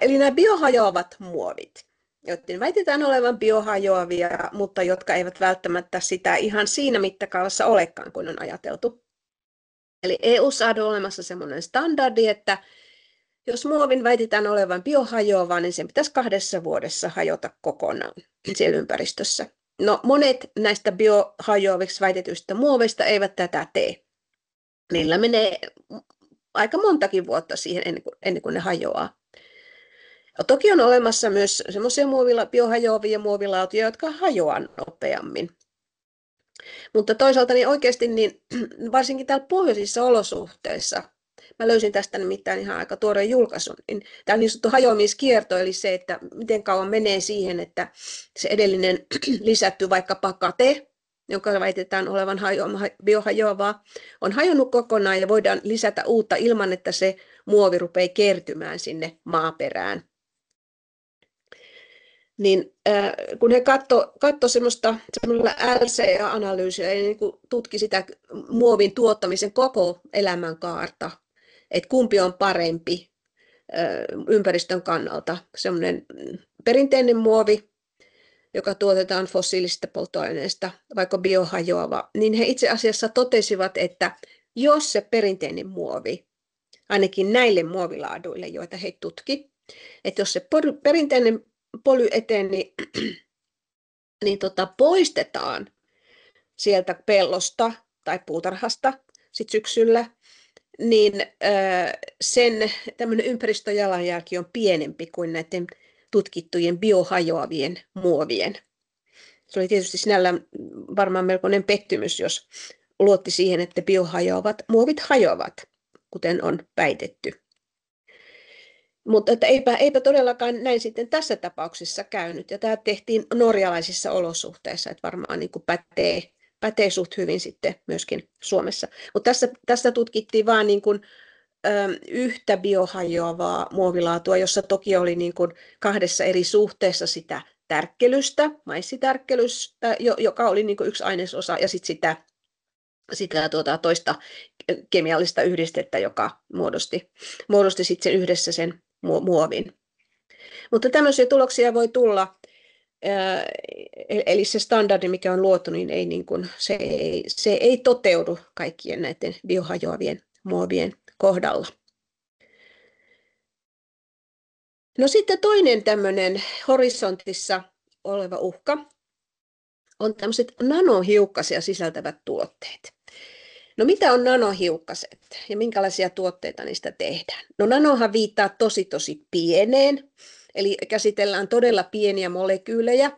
C: Eli nämä biohajoavat muovit, joiden väitetään olevan biohajoavia, mutta jotka eivät välttämättä sitä ihan siinä mittakaavassa olekaan, kuin on ajateltu. Eli EU:ssa on olemassa sellainen standardi, että jos muovin väitetään olevan biohajoava, niin sen pitäisi 2 vuodessa hajota kokonaan siellä ympäristössä. No monet näistä biohajoaviksi väitetyistä muoveista eivät tätä tee. Niillä menee aika montakin vuotta siihen ennen kuin ne hajoaa. Ja toki on olemassa myös semmoisia biohajoavia muovilautoja, jotka hajoaa nopeammin. Mutta toisaalta niin oikeasti niin varsinkin täällä pohjoisissa olosuhteissa, mä löysin tästä nimittäin ihan aika tuoreen julkaisun, niin tämä niin sanottu hajoamiskierto, eli se, että miten kauan menee siihen, että se edellinen lisätty vaikkapa kate, jonka väitetään olevan biohajoavaa, on hajonnut kokonaan ja voidaan lisätä uutta ilman, että se muovi rupeaa kertymään sinne maaperään. Niin kun he katsoi semmoista LCA-analyysiä, eli niin tutki sitä muovin tuottamisen koko elämänkaarta, että kumpi on parempi ympäristön kannalta. Semmoinen perinteinen muovi, joka tuotetaan fossiilisista polttoaineista, vaikka biohajoava, niin he itse asiassa totesivat, että jos se perinteinen muovi, ainakin näille muovilaaduille, joita he tutki, että jos se perinteinen polyeteeni niin poistetaan sieltä pellosta tai puutarhasta sit syksyllä, niin sen tämmöinen ympäristöjalanjälki on pienempi kuin näiden tutkittujen biohajoavien muovien. Se oli tietysti sinällään varmaan melkoinen pettymys, jos luotti siihen, että biohajoavat muovit hajoavat, kuten on väitetty. Mutta että eipä todellakaan näin sitten tässä tapauksessa käynyt. Ja tämä tehtiin norjalaisissa olosuhteissa, että varmaan niin kuin pätee suht hyvin sitten myöskin Suomessa. Mutta tässä tutkittiin vain niin kuin yhtä biohajoavaa muovilaatua, jossa toki oli niin kuin 2 eri suhteessa sitä tärkkelystä, maissitärkkelystä, joka oli niin kuin yksi ainesosa, ja sitten sitä toista kemiallista yhdistettä, joka muodosti sitten yhdessä sen muovin. Mutta tämmöisiä tuloksia voi tulla, eli se standardi, mikä on luotu, niin se ei toteudu kaikkien näiden biohajoavien muovien kohdalla. No sitten toinen tämmöinen horisontissa oleva uhka on tämmöiset nanohiukkasia sisältävät tuotteet. No mitä on nanohiukkaset ja minkälaisia tuotteita niistä tehdään? No nanohan viittaa tosi pieneen, eli käsitellään todella pieniä molekyylejä,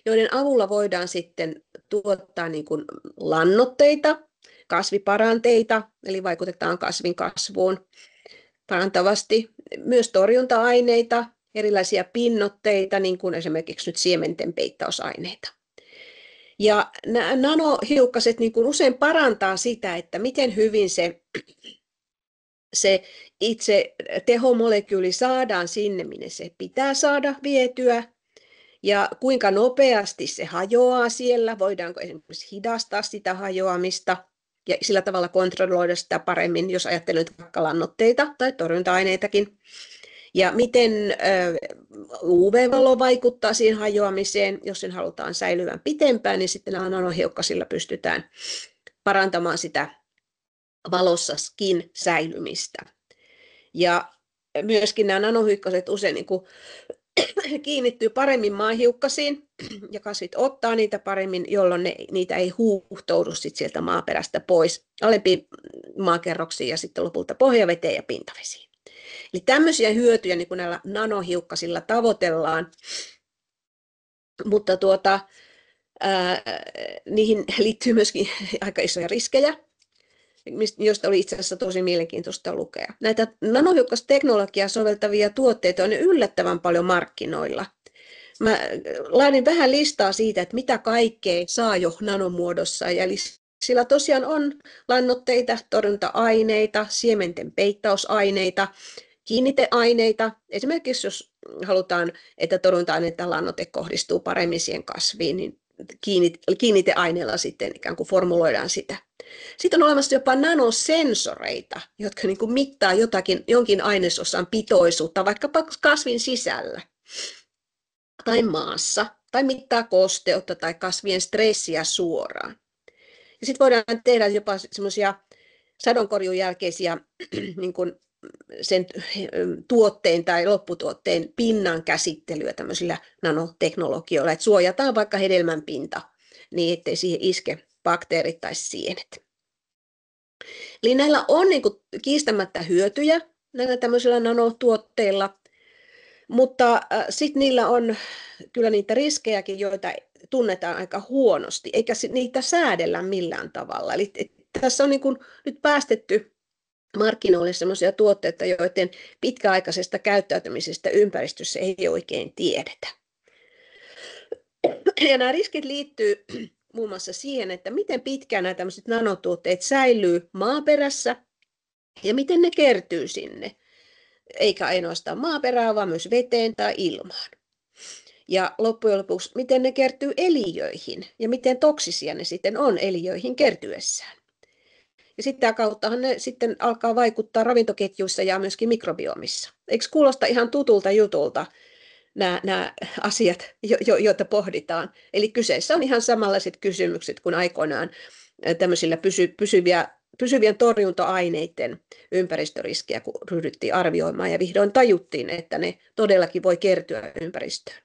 C: joiden avulla voidaan sitten tuottaa niin kuin lannoitteita, kasviparanteita, eli vaikutetaan kasvin kasvuun parantavasti, myös torjunta-aineita, erilaisia pinnoitteita, niin kuin esimerkiksi nyt siementen peittausaineita. Ja nämä nanohiukkaset niin kuin usein parantaa sitä, että miten hyvin se itse tehomolekyyli saadaan sinne, minne se pitää saada vietyä, ja kuinka nopeasti se hajoaa siellä, voidaanko esimerkiksi hidastaa sitä hajoamista, ja sillä tavalla kontrolloida sitä paremmin, jos ajattelen vaikka lannoitteita tai torjunta-aineitakin. Ja miten UV-valo vaikuttaa siihen hajoamiseen, jos sen halutaan säilyvän pitempään, niin sitten nämä nanohiukkasilla pystytään parantamaan sitä valossakin säilymistä. Ja myöskin nämä nanohiukkaset usein niin kuin kiinnittyy paremmin maahiukkasiin ja kasvit ottaa niitä paremmin, jolloin niitä ei huuhtoudu sieltä maaperästä pois alempiin maakerroksiin ja sitten lopulta pohjaveteen ja pintavesiin. Eli tämmöisiä hyötyjä niin kuin näillä nanohiukkasilla tavoitellaan, mutta niihin liittyy myöskin aika isoja riskejä, joista oli itse asiassa tosi mielenkiintoista lukea. Näitä nanohiukkasteknologiaa soveltavia tuotteita on yllättävän paljon markkinoilla. Mä laadin vähän listaa siitä, että mitä kaikkea saa jo nanomuodossa. Eli sillä tosiaan on lannoitteita, torjunta-aineita, siementen peittausaineita, kiinniteaineita. Esimerkiksi jos halutaan, että torjunta-aineita ja lannoite kohdistuu paremmin siihen kasviin, niin kiinniteaineella sitten ikään kuin formuloidaan sitä. Sitten on olemassa jopa nanosensoreita, jotka niin kuin mittaa jonkin ainesosan pitoisuutta vaikkapa kasvin sisällä tai maassa, tai mittaa kosteutta tai kasvien stressiä suoraan. Ja sitten voidaan tehdä jopa semmoisia sadonkorjun jälkeisiä niin kuin sen tuotteen tai lopputuotteen pinnan käsittelyä tämmöisillä nanoteknologioilla, että suojataan vaikka hedelmän pinta niin, ettei siihen iske bakteerit tai sienet. Eli näillä on niin kuin kiistämättä hyötyjä näillä tämmöisillä nanotuotteilla, mutta sitten niillä on kyllä niitä riskejäkin, joita tunnetaan aika huonosti, eikä niitä säädellä millään tavalla. Eli tässä on niin kuin nyt päästetty markkinoille sellaisia tuotteita, joiden pitkäaikaisesta käyttäytymisestä ympäristössä ei oikein tiedetä. Ja nämä riskit liittyy muun muassa siihen, että miten pitkään nämä tämmöiset nanotuotteet säilyy maaperässä ja miten ne kertyy sinne. Eikä ainoastaan maaperään, vaan myös veteen tai ilmaan. Ja loppujen lopuksi, miten ne kertyy eliöihin ja miten toksisia ne sitten on eliöihin kertyessään. Ja sitä kauttahan ne sitten alkaa vaikuttaa ravintoketjuissa ja myöskin mikrobiomissa. Eikö kuulosta ihan tutulta jutulta nämä asiat, joita pohditaan? Eli kyseessä on ihan samanlaiset kysymykset kuin aikoinaan tämmöisillä pysyvien torjunta-aineiden ympäristöriskejä, kun ryhdyttiin arvioimaan ja vihdoin tajuttiin, että ne todellakin voi kertyä ympäristöön.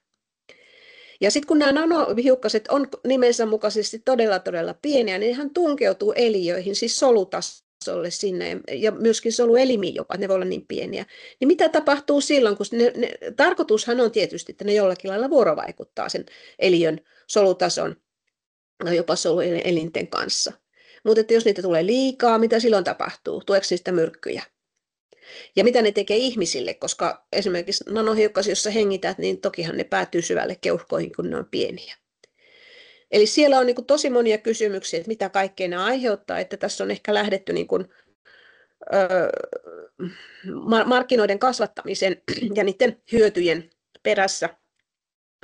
C: Ja sitten kun nämä nanohiukkaset on nimensä mukaisesti todella pieniä, niin nehän tunkeutuu eliöihin, siis solutasolle sinne ja myöskin soluelimiin jopa, ne voi olla niin pieniä. Niin mitä tapahtuu silloin, kun tarkoitushan on tietysti, että ne jollakin lailla vuorovaikuttaa sen eliön solutason jopa soluelinten kanssa. Mutta jos niitä tulee liikaa, mitä silloin tapahtuu? Tuleeko niistä myrkkyjä? Ja mitä ne tekee ihmisille, koska esimerkiksi nanohiukkas, jossa hengität, niin tokihan ne päätyy syvälle keuhkoihin, kun ne on pieniä. Eli siellä on niin kuin tosi monia kysymyksiä, että mitä kaikkea nämä aiheuttaa, että tässä on ehkä lähdetty niin kuin, markkinoiden kasvattamisen ja niiden hyötyjen perässä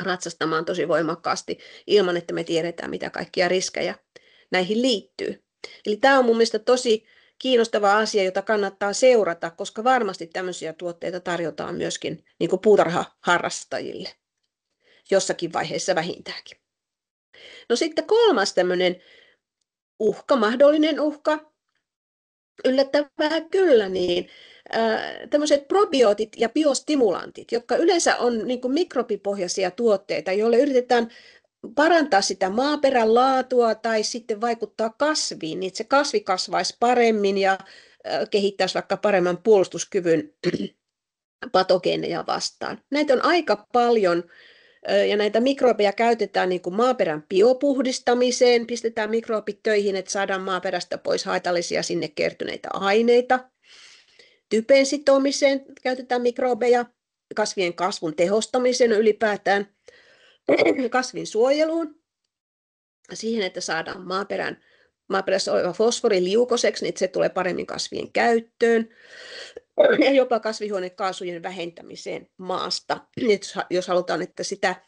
C: ratsastamaan tosi voimakkaasti ilman, että me tiedetään, mitä kaikkia riskejä näihin liittyy. Eli tämä on mun mielestä tosi kiinnostava asia, jota kannattaa seurata, koska varmasti tämmöisiä tuotteita tarjotaan myöskin niin kuin puutarhaharrastajille jossakin vaiheessa vähintäänkin. No sitten kolmas tämmöinen uhka, mahdollinen uhka, yllättävää kyllä, niin tämmöiset probiootit ja biostimulantit, jotka yleensä on niin kuin mikrobipohjaisia tuotteita, joille yritetään parantaa sitä maaperän laatua tai sitten vaikuttaa kasviin, niin että se kasvi kasvaisi paremmin ja kehittäisi vaikka paremman puolustuskyvyn patogeeneja vastaan. Näitä on aika paljon ja näitä mikrobeja käytetään niin kuin maaperän biopuhdistamiseen, pistetään mikrobit töihin, että saadaan maaperästä pois haitallisia sinne kertyneitä aineita. Typen sitomiseen käytetään mikrobeja, kasvien kasvun tehostamiseen ylipäätään, kasvin suojeluun, siihen, että saadaan maaperässä oleva fosfori liukoseksi, niin se tulee paremmin kasvien käyttöön, ja jopa kasvihuonekaasujen vähentämiseen maasta. Jos halutaan, että sitä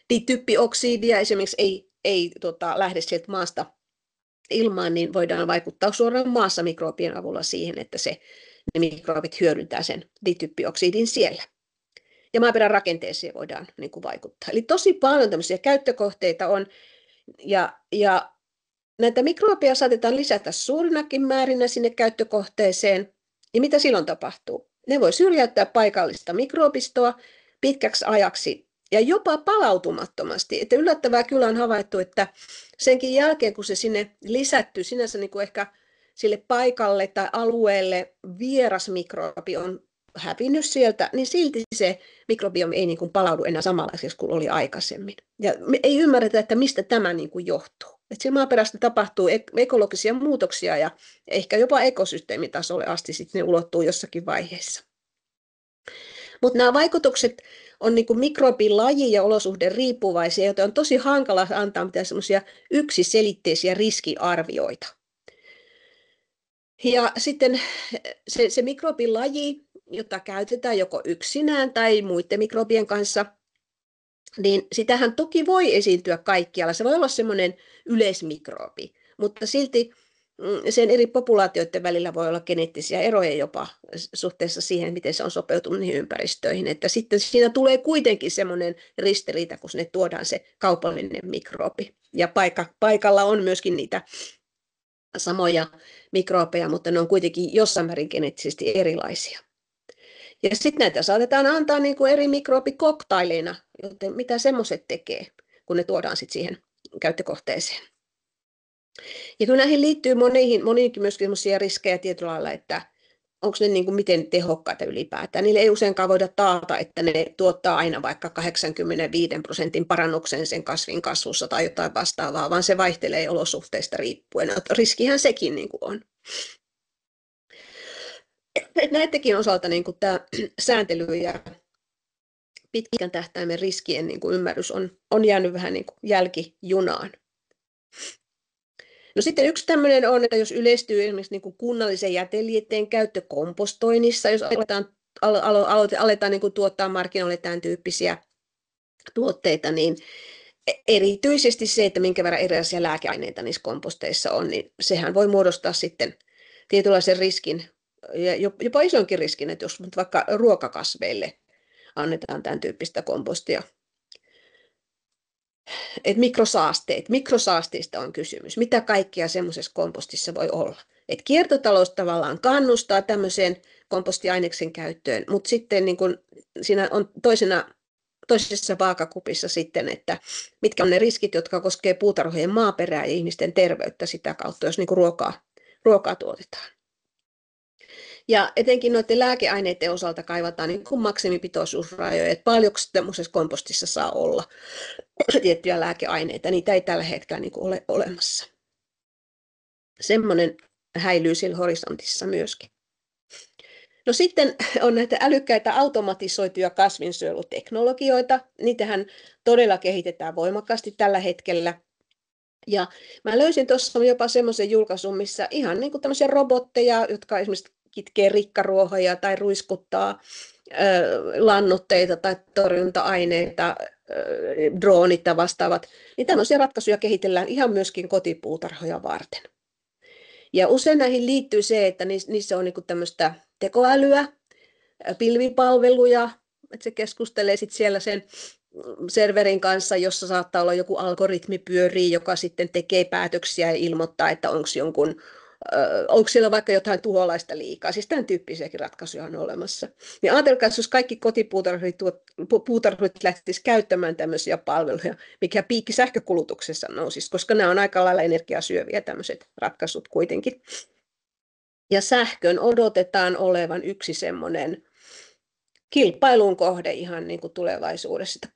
C: dityppioksidia esimerkiksi ei lähde sieltä maasta ilmaan, niin voidaan vaikuttaa suoraan maassa mikrobien avulla siihen, että ne mikrobit hyödyntää sen dityppioksidin siellä. Ja maaperän rakenteeseen voidaan niin kuin vaikuttaa. Eli tosi paljon tämmöisiä käyttökohteita on, ja näitä mikrobeja saatetaan lisätä suurinakin määrinä sinne käyttökohteeseen. Ja mitä silloin tapahtuu? Ne voi syrjäyttää paikallista mikrobistoa pitkäksi ajaksi ja jopa palautumattomasti. Että yllättävää kyllä on havaittu, että senkin jälkeen, kun se sinne lisättyy, sinänsä niin kuin ehkä sille paikalle tai alueelle vieras mikrobi on hävinnyt sieltä, niin silti se mikrobiomi ei niin kuin palaudu enää samanlaiseksi kuin oli aikaisemmin. Ja me ei ymmärretä, että mistä tämä niin kuin johtuu. Että siellä maaperästä tapahtuu ekologisia muutoksia ja ehkä jopa ekosysteemitasolle asti sitten ne ulottuu jossakin vaiheessa. Mutta nämä vaikutukset on niin kuin mikrobilaji ja olosuhde riippuvaisia, joten on tosi hankala antaa mitään semmoisia yksiselitteisiä riskiarvioita. Ja sitten se mikrobilaji, jota käytetään joko yksinään tai muiden mikrobien kanssa, niin sitähän toki voi esiintyä kaikkialla. Se voi olla semmoinen yleismikrobi, mutta silti sen eri populaatioiden välillä voi olla geneettisiä eroja jopa suhteessa siihen, miten se on sopeutunut niihin ympäristöihin. Että sitten siinä tulee kuitenkin semmoinen ristiriita, kun sinne tuodaan se kaupallinen mikrobi. Ja paikalla on myöskin niitä samoja mikrobeja, mutta ne on kuitenkin jossain määrin geneettisesti erilaisia. Ja sitten näitä saatetaan antaa niin kuin eri mikrobikoktaileina, joten mitä semmoiset tekee, kun ne tuodaan sitten siihen käyttökohteeseen. Ja kyllä näihin liittyy moniinkin myöskin semmoisia riskejä tietyllä lailla, että onko ne niin kuin miten tehokkaita ylipäätään. Niille ei useinkaan voida taata, että ne tuottaa aina vaikka 85% parannuksen sen kasvin kasvussa tai jotain vastaavaa, vaan se vaihtelee olosuhteista riippuen. Riskihän sekin niin kuin on. Näidenkin osalta niin kuin tämä sääntely ja pitkän tähtäimen riskien niin kuin ymmärrys on jäänyt vähän niin kuin jälkijunaan. No sitten yksi tämmöinen on, että jos yleistyy esimerkiksi niin kuin kunnallisen jätelietteen käyttö kompostoinnissa, jos aletaan niin kuin tuottaa markkinoille tämän tyyppisiä tuotteita, niin erityisesti se, että minkä verran erilaisia lääkeaineita niissä komposteissa on, niin sehän voi muodostaa sitten tietynlaisen riskin, ja jopa isonkin riskin, että jos vaikka ruokakasveille annetaan tämän tyyppistä kompostia. Et mikrosaasteista on kysymys. Mitä kaikkea semmoisessa kompostissa voi olla? Et kiertotalous tavallaan kannustaa tämmöiseen kompostiaineksen käyttöön, mutta sitten niin kun siinä on toisessa vaakakupissa sitten, että mitkä on ne riskit, jotka koskee puutarhojen maaperää ja ihmisten terveyttä sitä kautta, jos niin kun ruokaa tuotetaan. Ja etenkin noiden lääkeaineiden osalta kaivataan niin kuin maksimipitoisuusrajoja, että paljonko tämmöisessä kompostissa saa olla tiettyjä lääkeaineita. Niitä ei tällä hetkellä niin kuin ole olemassa. Semmoinen häilyy sillä horisontissa myöskin. No sitten on näitä älykkäitä automatisoituja kasvinsuojeluteknologioita. Niitähän todella kehitetään voimakkaasti tällä hetkellä. Ja mä löysin tuossa jopa semmoisen julkaisun, missä ihan niin kuin tämmöisiä robotteja, jotka esimerkiksi kitkee rikkaruohoja tai ruiskuttaa lannoitteita tai torjunta-aineita, droonit ja vastaavat, niin tämmöisiä ratkaisuja kehitellään ihan myöskin kotipuutarhoja varten. Ja usein näihin liittyy se, että niissä on niin kuin tämmöistä tekoälyä, pilvipalveluja, että se keskustelee sitten siellä sen serverin kanssa, jossa saattaa olla joku algoritmi pyörii, joka sitten tekee päätöksiä ja ilmoittaa, että onko siellä vaikka jotain tuholaista liikaa. Siis tämän tyyppisiäkin ratkaisuja on olemassa. Niin ajatelkaa, jos kaikki kotipuutarhurit lähtisivät käyttämään tämmöisiä palveluja, mikä piikki sähkökulutuksessa nousisi, koska nämä on aika lailla energiasyöviä tämmöiset ratkaisut kuitenkin. Ja sähkön odotetaan olevan yksi semmoinen kilpailun kohde ihan niin kuin tulevaisuudessa, että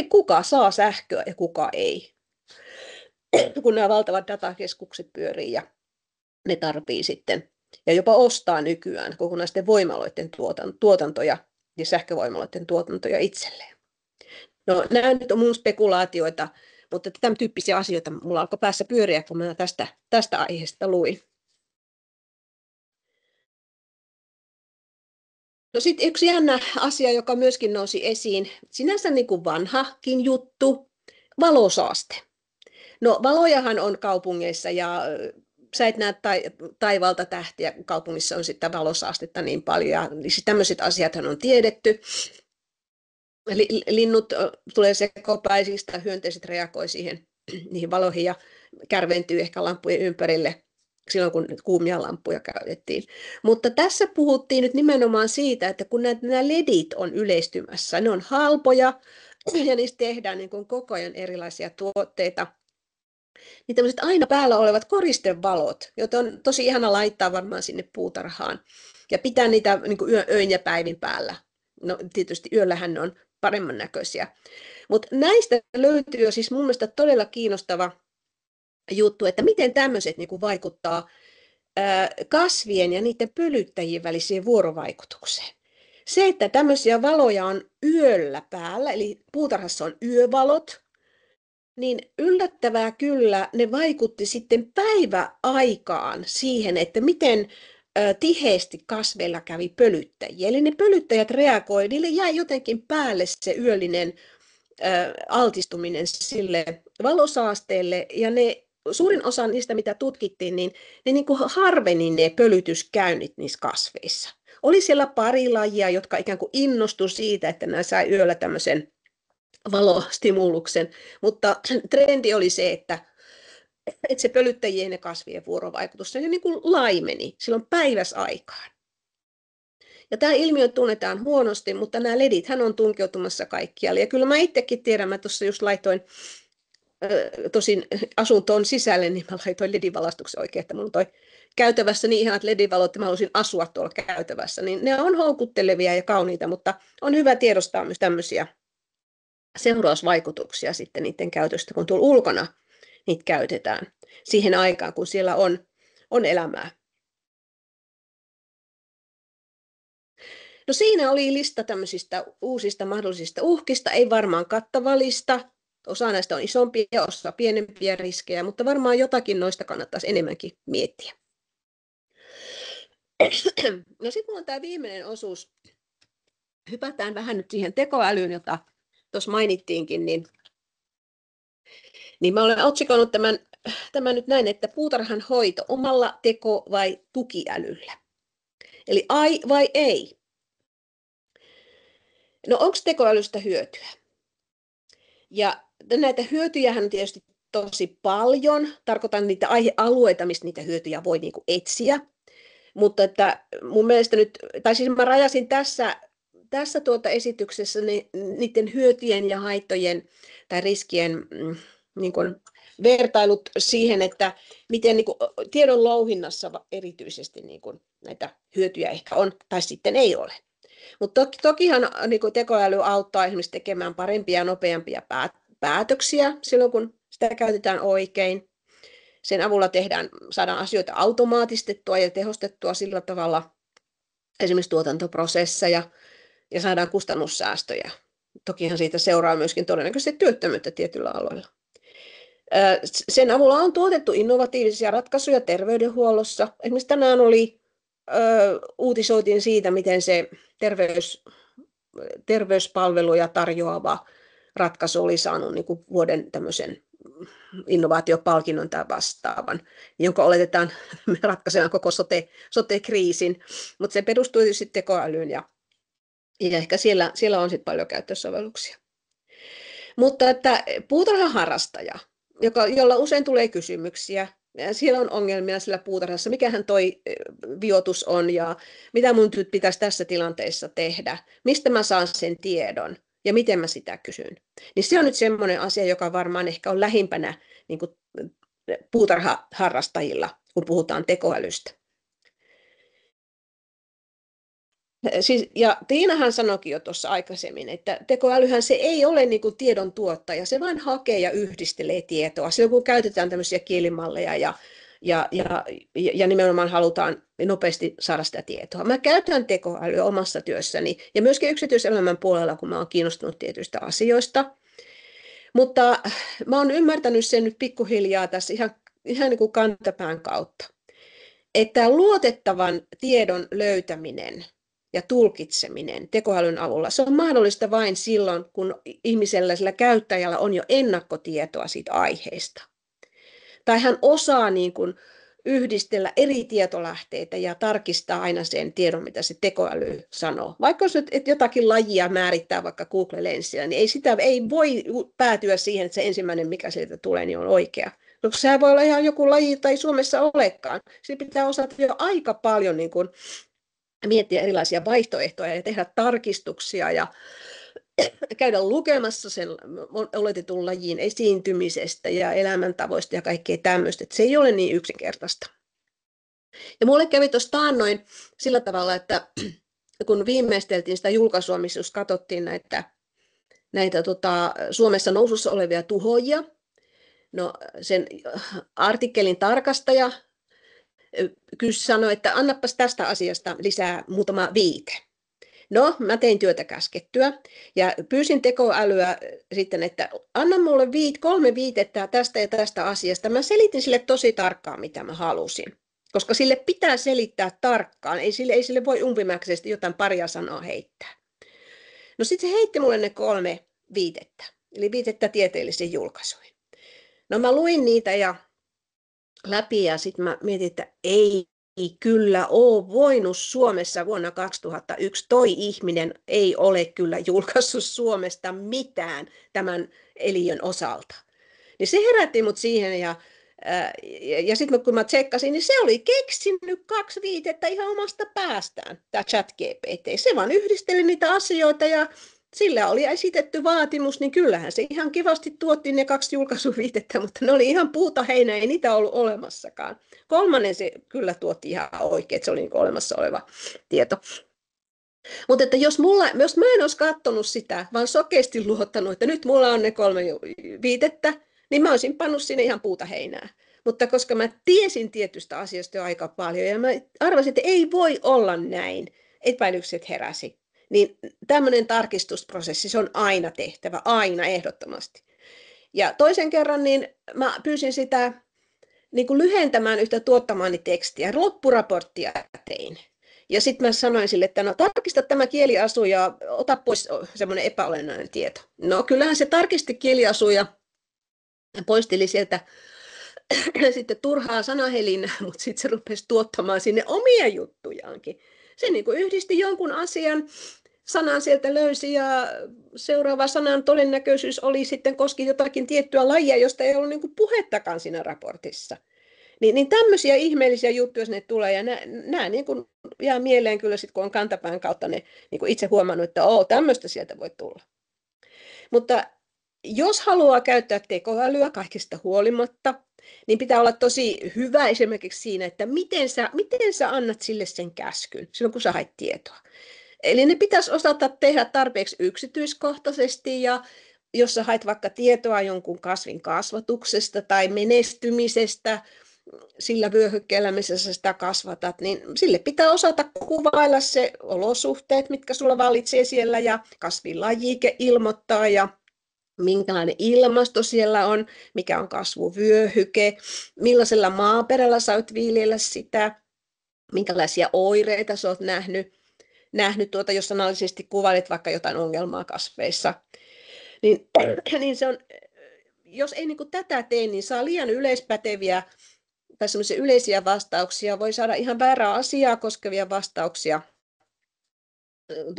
C: kuka saa sähköä ja kuka ei. Kun nämä valtavat datakeskukset pyörii ja ne tarvii sitten, ja jopa ostaa nykyään kokonaisten voimaloiden tuotantoja ja sähkövoimaloiden tuotantoja itselleen. No, nämä nyt on mun spekulaatioita, mutta tämän tyyppisiä asioita mulla alkoi päässä pyöriä, kun mä tästä aiheesta luin. No sitten yksi jännä asia, joka myöskin nousi esiin, sinänsä niin kuin vanhakin juttu, valosaaste. No valojahan on kaupungeissa ja sä et näe taivaalta tähtiä, kun kaupungissa on sitten valosaastetta niin paljon. Ja tämmöiset asiathan on tiedetty. Linnut tulee sekopäisistä, hyönteiset reagoi niihin valoihin ja kärventyy ehkä lampujen ympärille silloin, kun kuumia lampuja käytettiin. Mutta tässä puhuttiin nyt nimenomaan siitä, että kun nämä ledit on yleistymässä, ne on halpoja ja niistä tehdään niin kuin koko ajan erilaisia tuotteita, niin tämmöiset aina päällä olevat koristevalot, joita on tosi ihana laittaa varmaan sinne puutarhaan ja pitää niitä niin kuin öin ja päivin päällä. No tietysti yöllähän ne on paremman näköisiä. Mutta näistä löytyy jo siis mun mielestä todella kiinnostava juttu, että miten tämmöiset niin kuin vaikuttaa kasvien ja niiden pölyttäjien väliseen vuorovaikutukseen. Se, että tämmöisiä valoja on yöllä päällä, eli puutarhassa on yövalot, niin yllättävää kyllä ne vaikutti sitten päiväaikaan siihen, että miten tiheesti kasveilla kävi pölyttäjiä. Eli ne pölyttäjät reagoivat, niille jäi jotenkin päälle se yöllinen altistuminen sille valosaasteelle, ja suurin osa niistä, mitä tutkittiin, niin ne niin kuin harveni ne pölytyskäynnit niissä kasveissa. Oli siellä pari lajia, jotka ikään kuin innostui siitä, että nämä sai yöllä tämmöisen valostimuluksen, mutta trendi oli se, että se pölyttäjien ja kasvien vuorovaikutus se niin kuin laimeni silloin päiväsaikaan. Ja tämä ilmiö tunnetaan huonosti, mutta nämä ledithän on tunkeutumassa kaikkialle. Ja kyllä mä itsekin tiedän, mä tuossa just laitoin, tosin asuntoon sisälle, niin mä laitoin ledinvalastuksen oikein, että mulla on toi käytävässä niin ihanat ledinvalot, että mä haluaisin asua tuolla käytävässä. Niin ne on houkuttelevia ja kauniita, mutta on hyvä tiedostaa myös tämmöisiä seurausvaikutuksia sitten niiden käytöstä, kun tuolla ulkona niitä käytetään siihen aikaan, kun siellä on elämää. No siinä oli lista tämmöisistä uusista mahdollisista uhkista, ei varmaan kattava lista. Osa näistä on isompia ja osa pienempiä riskejä, mutta varmaan jotakin noista kannattaisi enemmänkin miettiä. No sitten mulla on tämä viimeinen osuus. Hypätään vähän nyt siihen tekoälyyn, jota tuossa mainittiinkin, niin mä olen otsikoinut tämän nyt näin, että puutarhan hoito omalla teko- vai tukiälyllä. Eli ai vai ei? No onko tekoälystä hyötyä? Ja näitä hyötyjähän on tietysti tosi paljon. Tarkoitan niitä aihealueita, mistä niitä hyötyjä voi niinku etsiä. Mutta että mun mielestä nyt, tai siis mä rajasin tässä esityksessä niiden hyötyjen ja haittojen tai riskien niin kuin vertailut siihen, että miten niin kuin tiedon louhinnassa erityisesti niin kuin näitä hyötyjä ehkä on tai sitten ei ole. Mutta tokihan niin kuin tekoäly auttaa esimerkiksi tekemään parempia ja nopeampia päätöksiä silloin, kun sitä käytetään oikein. Sen avulla saadaan asioita automaattistettua ja tehostettua sillä tavalla, esimerkiksi tuotantoprosesseja, ja saadaan kustannussäästöjä. Tokihan siitä seuraa myöskin todennäköisesti työttömyyttä tietyllä alueella. Sen avulla on tuotettu innovatiivisia ratkaisuja terveydenhuollossa. Esimerkiksi tänään uutisoitiin siitä, miten se terveyspalveluja tarjoava ratkaisu oli saanut niin kuin vuoden tämmöisen innovaatiopalkinnon tai vastaavan, jonka oletetaan ratkaisemaan koko sote-kriisin, mutta se perustuu sitten tekoälyyn ja ehkä siellä on sitten paljon käyttösovelluksia. Mutta että puutarhaharrastaja, jolla usein tulee kysymyksiä, ja siellä on ongelmia sillä puutarhassa, mikähän toi viotus on ja mitä mun pitäisi tässä tilanteessa tehdä, mistä mä saan sen tiedon ja miten mä sitä kysyn. Niin se on nyt semmoinen asia, joka varmaan ehkä on lähimpänä niin kuin puutarhaharrastajilla, kun puhutaan tekoälystä. Ja Tiinahan sanoikin jo tuossa aikaisemmin, että tekoälyhän se ei ole niin kuin tiedon tuottaja, se vain hakee ja yhdistelee tietoa. Silloin kun käytetään tämmöisiä kielimalleja ja nimenomaan halutaan nopeasti saada sitä tietoa. Mä käytän tekoälyä omassa työssäni ja myöskin yksityiselämän puolella, kun mä oon kiinnostunut tietyistä asioista. Mutta mä oon ymmärtänyt sen nyt pikkuhiljaa tässä ihan niin kuin kantapään kautta, että luotettavan tiedon löytäminen ja tulkitseminen tekoälyn avulla, se on mahdollista vain silloin, kun ihmisellä, sillä käyttäjällä on jo ennakkotietoa siitä aiheesta. Tai hän osaa niin kuin yhdistellä eri tietolähteitä ja tarkistaa aina sen tiedon, mitä se tekoäly sanoo. Vaikka jos nyt jotakin lajia määrittää vaikka Google-lenssillä, niin ei voi päätyä siihen, että se ensimmäinen, mikä sieltä tulee, niin on oikea. Koska sehän voi olla ihan joku laji, jota ei Suomessa olekaan. Siinä pitää osata jo aika paljon niin kuin miettiä erilaisia vaihtoehtoja ja tehdä tarkistuksia ja käydä lukemassa sen oletetun lajin esiintymisestä ja elämäntavoista ja kaikkea tämmöistä. Että se ei ole niin yksinkertaista. Ja mulle kävi tuossa taannoin sillä tavalla, että kun viimeisteltiin sitä julkaisua, missä just katsottiin näitä Suomessa nousussa olevia tuhoajia, no sen artikkelin tarkastaja sanoi, että annapas tästä asiasta lisää muutama viite. No, mä tein työtä käskettyä ja pyysin tekoälyä sitten, että anna mulle 3 viitettä tästä ja tästä asiasta. Mä selitin sille tosi tarkkaan, mitä mä halusin, koska sille pitää selittää tarkkaan. Ei sille voi umpimäisesti jotain paria sanaa heittää. No sitten se heitti mulle ne 3 viitettä, eli viitettä tieteellisiin julkaisuihin. No mä luin niitä läpi ja sitten mä mietin, että ei kyllä ole voinut Suomessa vuonna 2001, toi ihminen ei ole kyllä julkaissut Suomesta mitään tämän eliön osalta. Niin se herätti mut siihen ja sitten kun mä tsekkasin, niin se oli keksinyt 2 viitettä ihan omasta päästään, tämä ChatGPT. Se vaan yhdisteli niitä asioita ja sillä oli esitetty vaatimus, niin kyllähän se ihan kivasti tuotti ne 2 julkaisuviitettä, mutta ne oli ihan puuta heinää, ei niitä ollut olemassakaan. 3. se kyllä tuotti ihan oikein, että se oli niin olemassa oleva tieto. Mutta että jos mä en olisi katsonut sitä, vaan sokeasti luottanut, että nyt mulla on ne 3 viitettä, niin mä olisin pannut sinne ihan puuta heinää. Mutta koska mä tiesin tietystä asiasta jo aika paljon ja mä arvasin, että ei voi olla näin, epäilykset heräsi. Niin tämmöinen tarkistusprosessi, se on aina tehtävä, aina ehdottomasti. Ja toisen kerran niin mä pyysin sitä niin kuin lyhentämään yhtä tuottamaani tekstiä, loppuraporttia tein. Ja sitten mä sanoin sille, että no tarkista tämä kieliasu ja ota pois semmoinen epäolennainen tieto. No kyllähän se tarkisti kieliasu ja poisteli sieltä sitten turhaa sanahelinää, mutta sitten se rupesi tuottamaan sinne omia juttujaankin. Se niin kuin yhdisti jonkun asian, sanan sieltä löysi ja seuraava sanan todennäköisyys oli sitten koski jotakin tiettyä lajia, josta ei ollut niin kuin puhettakaan siinä raportissa. Niin tämmöisiä ihmeellisiä juttuja sinne tulee ja nämä niin kuin jää mieleen kyllä sitten, kun on kantapään kautta ne niin kuin itse huomannut, että tämmöistä sieltä voi tulla. Mutta jos haluaa käyttää tekoälyä kaikesta huolimatta, niin pitää olla tosi hyvä esimerkiksi siinä, että miten sä annat sille sen käskyn silloin, kun sä haet tietoa. Eli ne pitäisi osata tehdä tarpeeksi yksityiskohtaisesti ja jos sä haet vaikka tietoa jonkun kasvin kasvatuksesta tai menestymisestä sillä vyöhykkeellä, missä sä sitä kasvatat, niin sille pitää osata kuvailla se olosuhteet, mitkä sulla vallitsee siellä ja kasvin lajike ilmoittaa ja minkälainen ilmasto siellä on, mikä on kasvuvyöhyke, millaisella maaperällä sä oot viljellä sitä, minkälaisia oireita sä oot nähnyt jos sanallisesti kuvailet vaikka jotain ongelmaa kasveissa. Niin se on, jos ei niin kuin tätä tee, niin saa liian yleispäteviä tai semmoisia yleisiä vastauksia, voi saada ihan väärää asiaa koskevia vastauksia,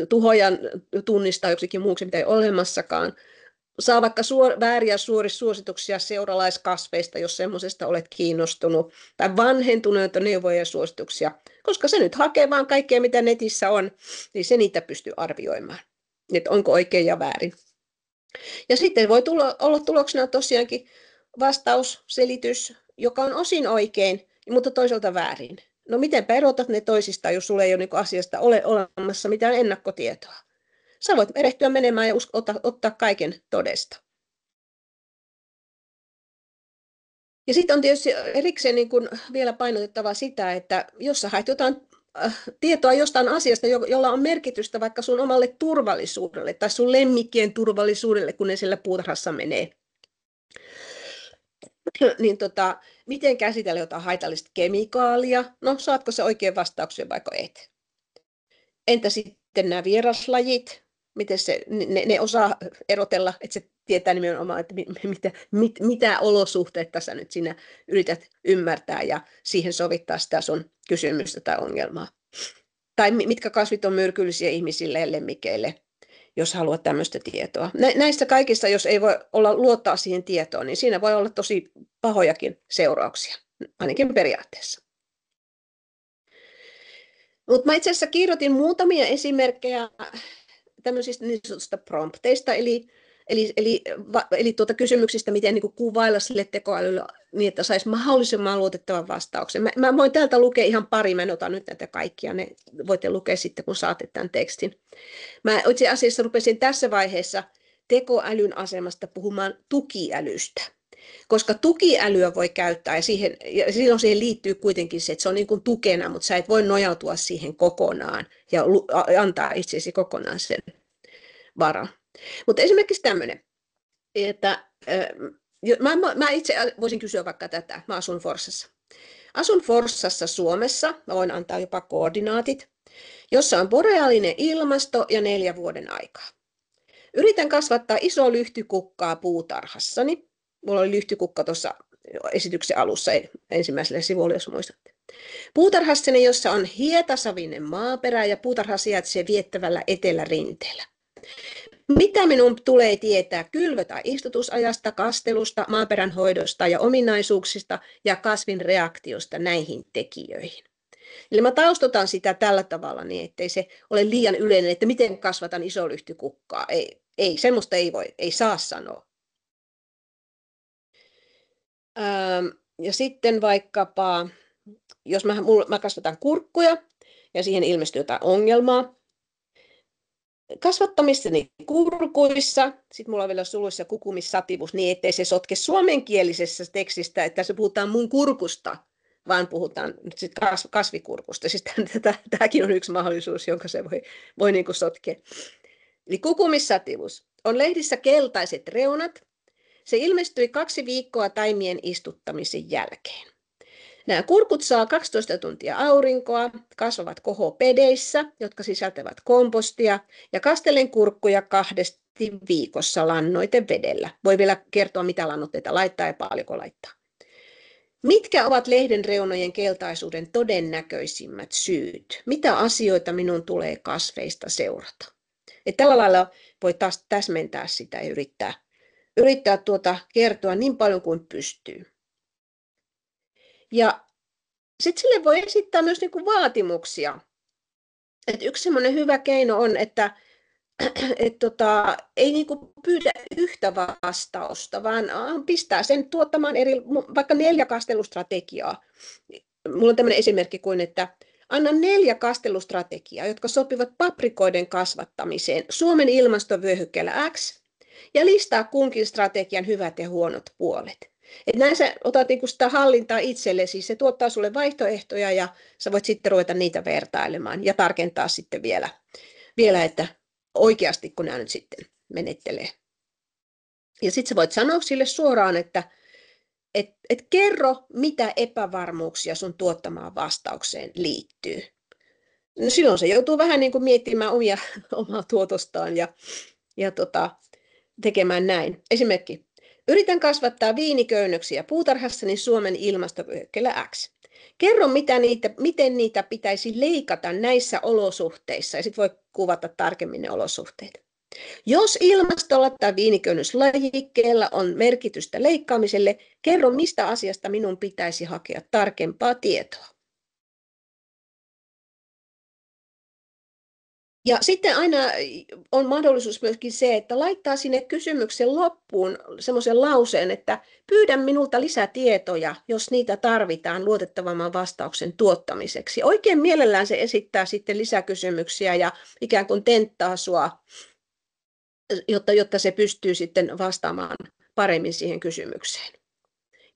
C: tuhojan tunnistaa joksikin muuksi, mitä ei ole olemassakaan. Saa vaikka vääriä suosituksia seuralaiskasveista, jos semmoisesta olet kiinnostunut, tai vanhentuneita neuvoja ja suosituksia, koska se nyt hakee vaan kaikkea, mitä netissä on, niin se niitä pystyy arvioimaan, että onko oikein ja väärin. Ja sitten voi olla tuloksena tosiaankin vastaus, selitys, joka on osin oikein, mutta toisaalta väärin. No mitenpä erotat ne toisistaan, jos sulla ei ole niin asiasta ole olemassa mitään ennakkotietoa? Sä voit erehtyä menemään ja ottaa kaiken todesta. Ja sitten on tietysti erikseen niin kuin vielä painotettava sitä, että jos sä haet jotain tietoa jostain asiasta, jolla on merkitystä vaikka sun omalle turvallisuudelle tai sun lemmikkien turvallisuudelle, kun ne siellä puutarhassa menee, niin miten käsitellä jotain haitallista kemikaalia? No, saatko se oikein vastauksen vaikka et? Entä sitten nämä vieraslajit? Miten ne osaa erotella, että se tietää nimenomaan, että mitä olosuhteita sä nyt siinä yrität ymmärtää ja siihen sovittaa sitä sun kysymystä tai ongelmaa. Tai mitkä kasvit on myrkyllisiä ihmisille ja lemmikeille, jos haluat tämmöistä tietoa. Näissä kaikissa, jos ei voi olla luottaa siihen tietoon, niin siinä voi olla tosi pahojakin seurauksia, ainakin periaatteessa. Mutta mä itse asiassa kirjoitin muutamia esimerkkejä tämmöisistä niin sanotusta prompteista, eli kysymyksistä, miten niin kuvailla sille tekoälylle niin, että saisi mahdollisimman luotettavan vastauksen. Mä voin täältä lukea ihan pari, mä en ota nyt näitä kaikkia, ne voitte lukea sitten, kun saatte tämän tekstin. Mä itse asiassa rupesin tässä vaiheessa tekoälyn asemasta puhumaan tukiälystä, koska tukiälyä voi käyttää ja silloin siihen liittyy kuitenkin se, että se on niin kuin tukena, mutta sä et voi nojautua siihen kokonaan ja antaa itseesi kokonaan sen varan. Mutta esimerkiksi tämmöinen, että mä itse voisin kysyä vaikka tätä, mä asun Forssassa. Asun Forssassa Suomessa, mä voin antaa jopa koordinaatit, jossa on boreaalinen ilmasto ja 4 vuoden aikaa. Yritän kasvattaa isoa lyhtykukkaa puutarhassani. Mulla oli lyhtykukka tuossa esityksen alussa ensimmäisellä sivulla, jos muistatte. Puutarhassani, jossa on hietasavinen maaperä ja puutarha sijaitsee viettävällä etelärinteellä. Mitä minun tulee tietää kylvö- tai istutusajasta, kastelusta, maaperän hoidosta ja ominaisuuksista ja kasvin reaktiosta näihin tekijöihin? Eli mä taustotan sitä tällä tavalla niin, ettei se ole liian yleinen, että miten kasvatan isolyhtykukkaa. Ei, semmoista ei saa sanoa. Ja sitten vaikkapa, jos mä kasvatan kurkkuja ja siihen ilmestyy jotain ongelmaa, kasvattamissani kurkuissa, sitten mulla on vielä suluissa cucumis sativus, niin ettei se sotke suomenkielisessä tekstistä, että se puhutaan mun kurkusta, vaan puhutaan sit kasvikurkusta. Siis tämäkin on yksi mahdollisuus, jonka se voi niin kuin sotkea. Eli cucumis sativus on lehdissä keltaiset reunat. Se ilmestyi 2 viikkoa taimien istuttamisen jälkeen. Nämä kurkut saa 12 tuntia aurinkoa, kasvavat kohopedeissä, jotka sisältävät kompostia, ja kastelen kurkkuja 2 viikossa lannoitevedellä. Voi vielä kertoa, mitä lannoitteita laittaa ja paljonko laittaa. Mitkä ovat lehden reunojen keltaisuuden todennäköisimmät syyt? Mitä asioita minun tulee kasveista seurata? Et tällä lailla voi taas täsmentää sitä ja yrittää kertoa niin paljon kuin pystyy. Ja sitten sille voi esittää myös niinku vaatimuksia. Yksi semmoinen hyvä keino on, että ei niinku pyydä yhtä vastausta, vaan pistää sen tuottamaan vaikka 4 kastelustrategiaa. Mulla on tämmöinen esimerkki kuin, että anna 4 kastelustrategiaa, jotka sopivat paprikoiden kasvattamiseen Suomen ilmastovyöhykkeellä X, ja listaa kunkin strategian hyvät ja huonot puolet. Et näin sä otat niinku sitä hallintaa itsellesi, se tuottaa sulle vaihtoehtoja ja sä voit sitten ruveta niitä vertailemaan ja tarkentaa sitten vielä että oikeasti kun nämä nyt sitten menettelee. Ja sitten sä voit sanoa sille suoraan, että kerro, mitä epävarmuuksia sun tuottamaan vastaukseen liittyy. No silloin se joutuu vähän niin kuin miettimään omaa tuotostaan ja tekemään näin. Esimerkki. Yritän kasvattaa viiniköynnöksiä puutarhassani Suomen ilmastovyöhykkeellä X. Kerro, miten niitä pitäisi leikata näissä olosuhteissa, ja sitten voi kuvata tarkemmin ne olosuhteet. Jos ilmastolla tai viiniköynnöslajikkeella on merkitystä leikkaamiselle, kerro, mistä asiasta minun pitäisi hakea tarkempaa tietoa. Ja sitten aina on mahdollisuus myöskin se, että laittaa sinne kysymyksen loppuun semmoisen lauseen, että pyydän minulta lisätietoja, jos niitä tarvitaan luotettavamman vastauksen tuottamiseksi. Oikein mielellään se esittää sitten lisäkysymyksiä ja ikään kuin tenttaa sua, jotta se pystyy sitten vastaamaan paremmin siihen kysymykseen.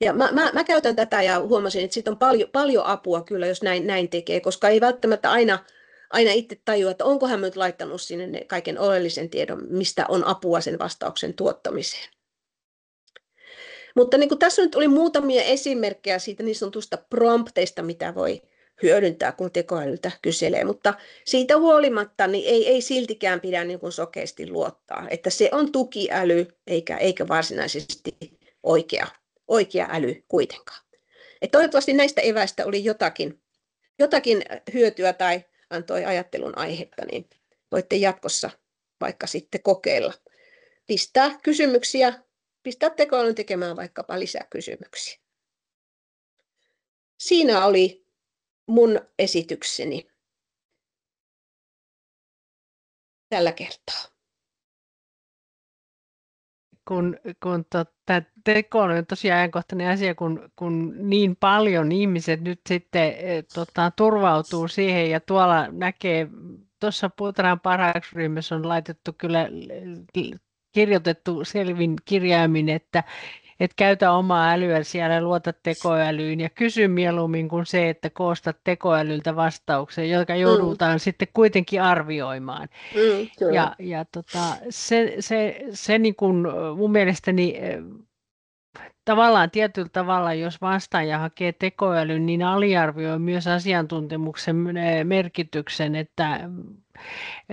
C: Ja mä käytän tätä ja huomasin, että siitä on paljon apua kyllä, jos näin tekee, koska ei välttämättä aina itse tajua, että onko hän nyt laittanut sinne kaiken oleellisen tiedon, mistä on apua sen vastauksen tuottamiseen. Mutta niin kuin tässä nyt oli muutamia esimerkkejä siitä niin sanotusta prompteista, mitä voi hyödyntää, kun tekoälyltä kyselee, mutta siitä huolimatta niin ei siltikään pidä niin kuin sokeasti luottaa, että se on tukiäly eikä varsinaisesti oikea äly kuitenkaan. Et toivottavasti näistä eväistä oli jotakin hyötyä tai antoi ajattelun aihetta, niin voitte jatkossa vaikka sitten kokeilla. Pistää tekoälyn tekemään vaikkapa lisäkysymyksiä. Siinä oli mun esitykseni tällä kertaa.
A: Kun tekoäly on tosiaan ajankohtainen asia, kun niin paljon ihmiset nyt sitten turvautuu siihen ja tuolla näkee, tuossa Puutarhan parhaaksi ryhmässä on laitettu kyllä kirjoitettu selvin kirjaimin, että käytä omaa älyä siellä ja luota tekoälyyn ja kysy mieluummin kuin se, että koostat tekoälyltä vastauksen, joka joudutaan sitten kuitenkin arvioimaan. Se niin kuin mun mielestäni tavallaan tietyllä tavalla, jos vastaaja hakee tekoälyn, niin aliarvioi myös asiantuntemuksen merkityksen, että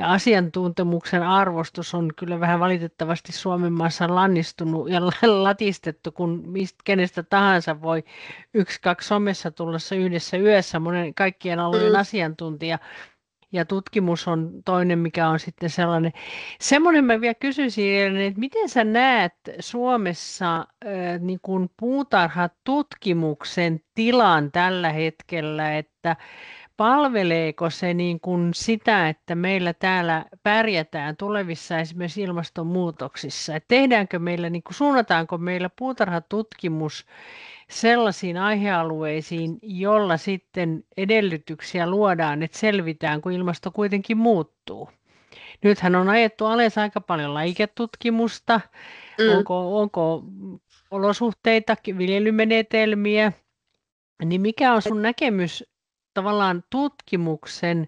A: asiantuntemuksen arvostus on kyllä vähän valitettavasti Suomen maassa lannistunut ja latistettu, kun kenestä tahansa voi 1-2 somessa tulla yhdessä yössä kaikkien alojen asiantuntija. Ja tutkimus on toinen, mikä on sitten sellainen. Semmoinen mä vielä kysyisin, että miten sä näet Suomessa niin kuin puutarhatutkimuksen tilan tällä hetkellä, että palveleeko se niin kuin sitä, että meillä täällä pärjätään tulevissa esimerkiksi ilmastonmuutoksissa? Että tehdäänkö meillä, niin kuin, suunnataanko meillä puutarhatutkimus sellaisiin aihealueisiin, jolla sitten edellytyksiä luodaan, että selvitään, kun ilmasto kuitenkin muuttuu. Nythän on ajettu alas aika paljon lajiketutkimusta, onko olosuhteita, viljelymenetelmiä, niin mikä on sun näkemys tavallaan tutkimuksen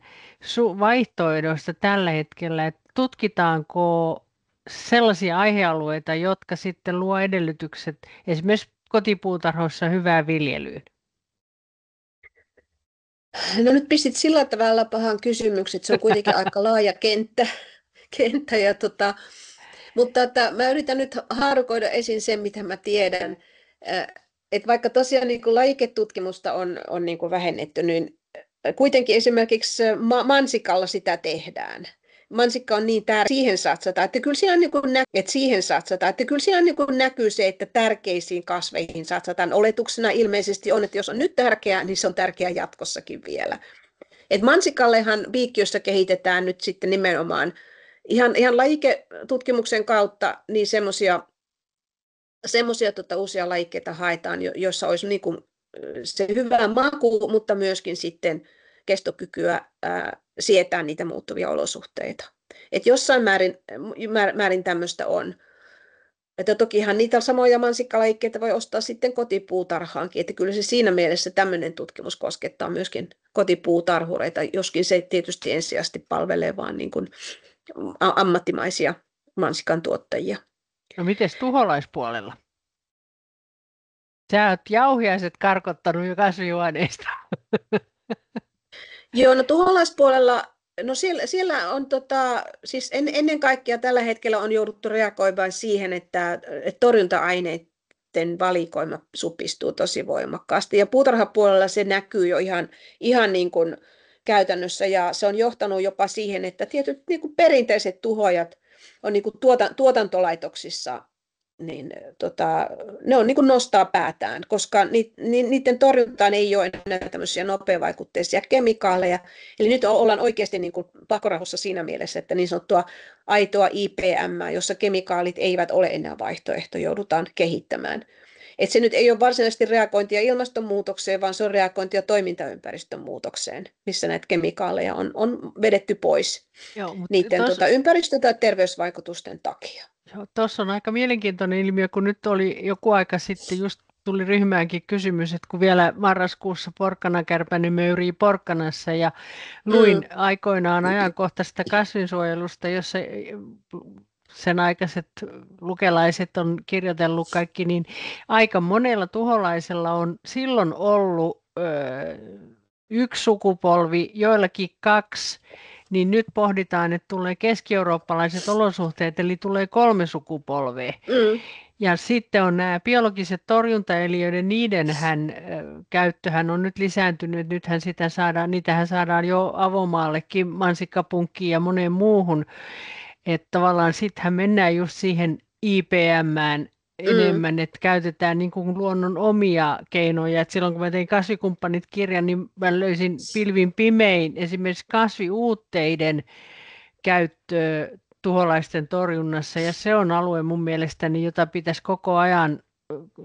A: vaihtoehdoista tällä hetkellä, että tutkitaanko sellaisia aihealueita, jotka sitten luo edellytykset esimerkiksi kotipuutarhoissa hyvää viljelyyn?
C: No nyt pistit sillä tavalla pahan kysymyksen, että se on kuitenkin aika laaja kenttä ja mutta mä yritän nyt haarukoida esiin sen, mitä mä tiedän. Että vaikka tosiaan niin kuin lajiketutkimusta on niin kuin vähennetty, niin kuitenkin esimerkiksi mansikalla sitä tehdään. Mansikka on niin tärkeä, siihen satsataan, että kyllä siellä niin kuin näkyy se, että tärkeisiin kasveihin satsataan. Oletuksena ilmeisesti on, että jos on nyt tärkeää, niin se on tärkeää jatkossakin vielä. Et mansikallehan Viikkiössä kehitetään nyt sitten nimenomaan ihan lajiketutkimuksen kautta niin semmoisia uusia lajikkeita haetaan, joissa olisi niin kuin se hyvä maku, mutta myöskin sitten kestokykyä sietää niitä muuttuvia olosuhteita. Et jossain määrin tämmöistä on. Että tokihan niitä samoja mansikkalajikkeita voi ostaa sitten kotipuutarhaankin, että kyllä se siinä mielessä tämmöinen tutkimus koskettaa myöskin kotipuutarhureita, joskin se tietysti ensisijaisesti palvelee vaan niin kuin ammattimaisia mansikan tuottajia.
A: No mites tuholaispuolella? Sä oot jauhiaiset karkottanut jo kasvihuoneesta.
C: Joo, no tuholaispuolella, no siellä on siis ennen kaikkea tällä hetkellä on jouduttu reagoimaan siihen, että torjunta-aineiden valikoima supistuu tosi voimakkaasti. Ja puutarhapuolella se näkyy jo ihan niin kuin käytännössä, ja se on johtanut jopa siihen, että tietyt niin kuin perinteiset tuhojat on niin kuin tuotantolaitoksissa, niin ne on niin kuin nostaa päätään, koska niiden torjuntaan ei ole enää tämmöisiä nopeavaikutteisia kemikaaleja. Eli nyt ollaan oikeasti niin kuin pakkorahossa siinä mielessä, että niin sanottua aitoa IPM, jossa kemikaalit eivät ole enää vaihtoehto, joudutaan kehittämään. Et se nyt ei ole varsinaisesti reagointia ilmastonmuutokseen, vaan se on reagointia toimintaympäristön muutokseen, missä näitä kemikaaleja on vedetty pois.
A: Joo,
C: niiden ympäristö- tai terveysvaikutusten takia.
A: Tuossa on aika mielenkiintoinen ilmiö, kun nyt oli joku aika sitten, just tuli ryhmäänkin kysymys, että kun vielä marraskuussa porkkanakärpänen möyrii porkkanassa ja luin aikoinaan ajankohtaista kasvinsuojelusta, jossa sen aikaiset lukelaiset on kirjoitellut kaikki, niin aika monella tuholaisella on silloin ollut yksi sukupolvi, joillakin kaksi, niin nyt pohditaan, että tulee keski-eurooppalaiset olosuhteet, eli tulee 3 sukupolvea. Ja sitten on nämä biologiset torjuntaeliöiden, käyttöhän on nyt lisääntynyt, nythän niitähän saadaan jo avomaallekin, mansikkapunkkiin ja moneen muuhun, että tavallaan sittenhän mennään just siihen IPMään enemmän, että käytetään niin kuin luonnon omia keinoja. Et silloin kun mä tein Kasvikumppanit-kirjan, niin mä löysin pilvin pimein esimerkiksi kasviuutteiden käyttöä tuholaisten torjunnassa, ja se on alue mun mielestäni, jota pitäisi koko ajan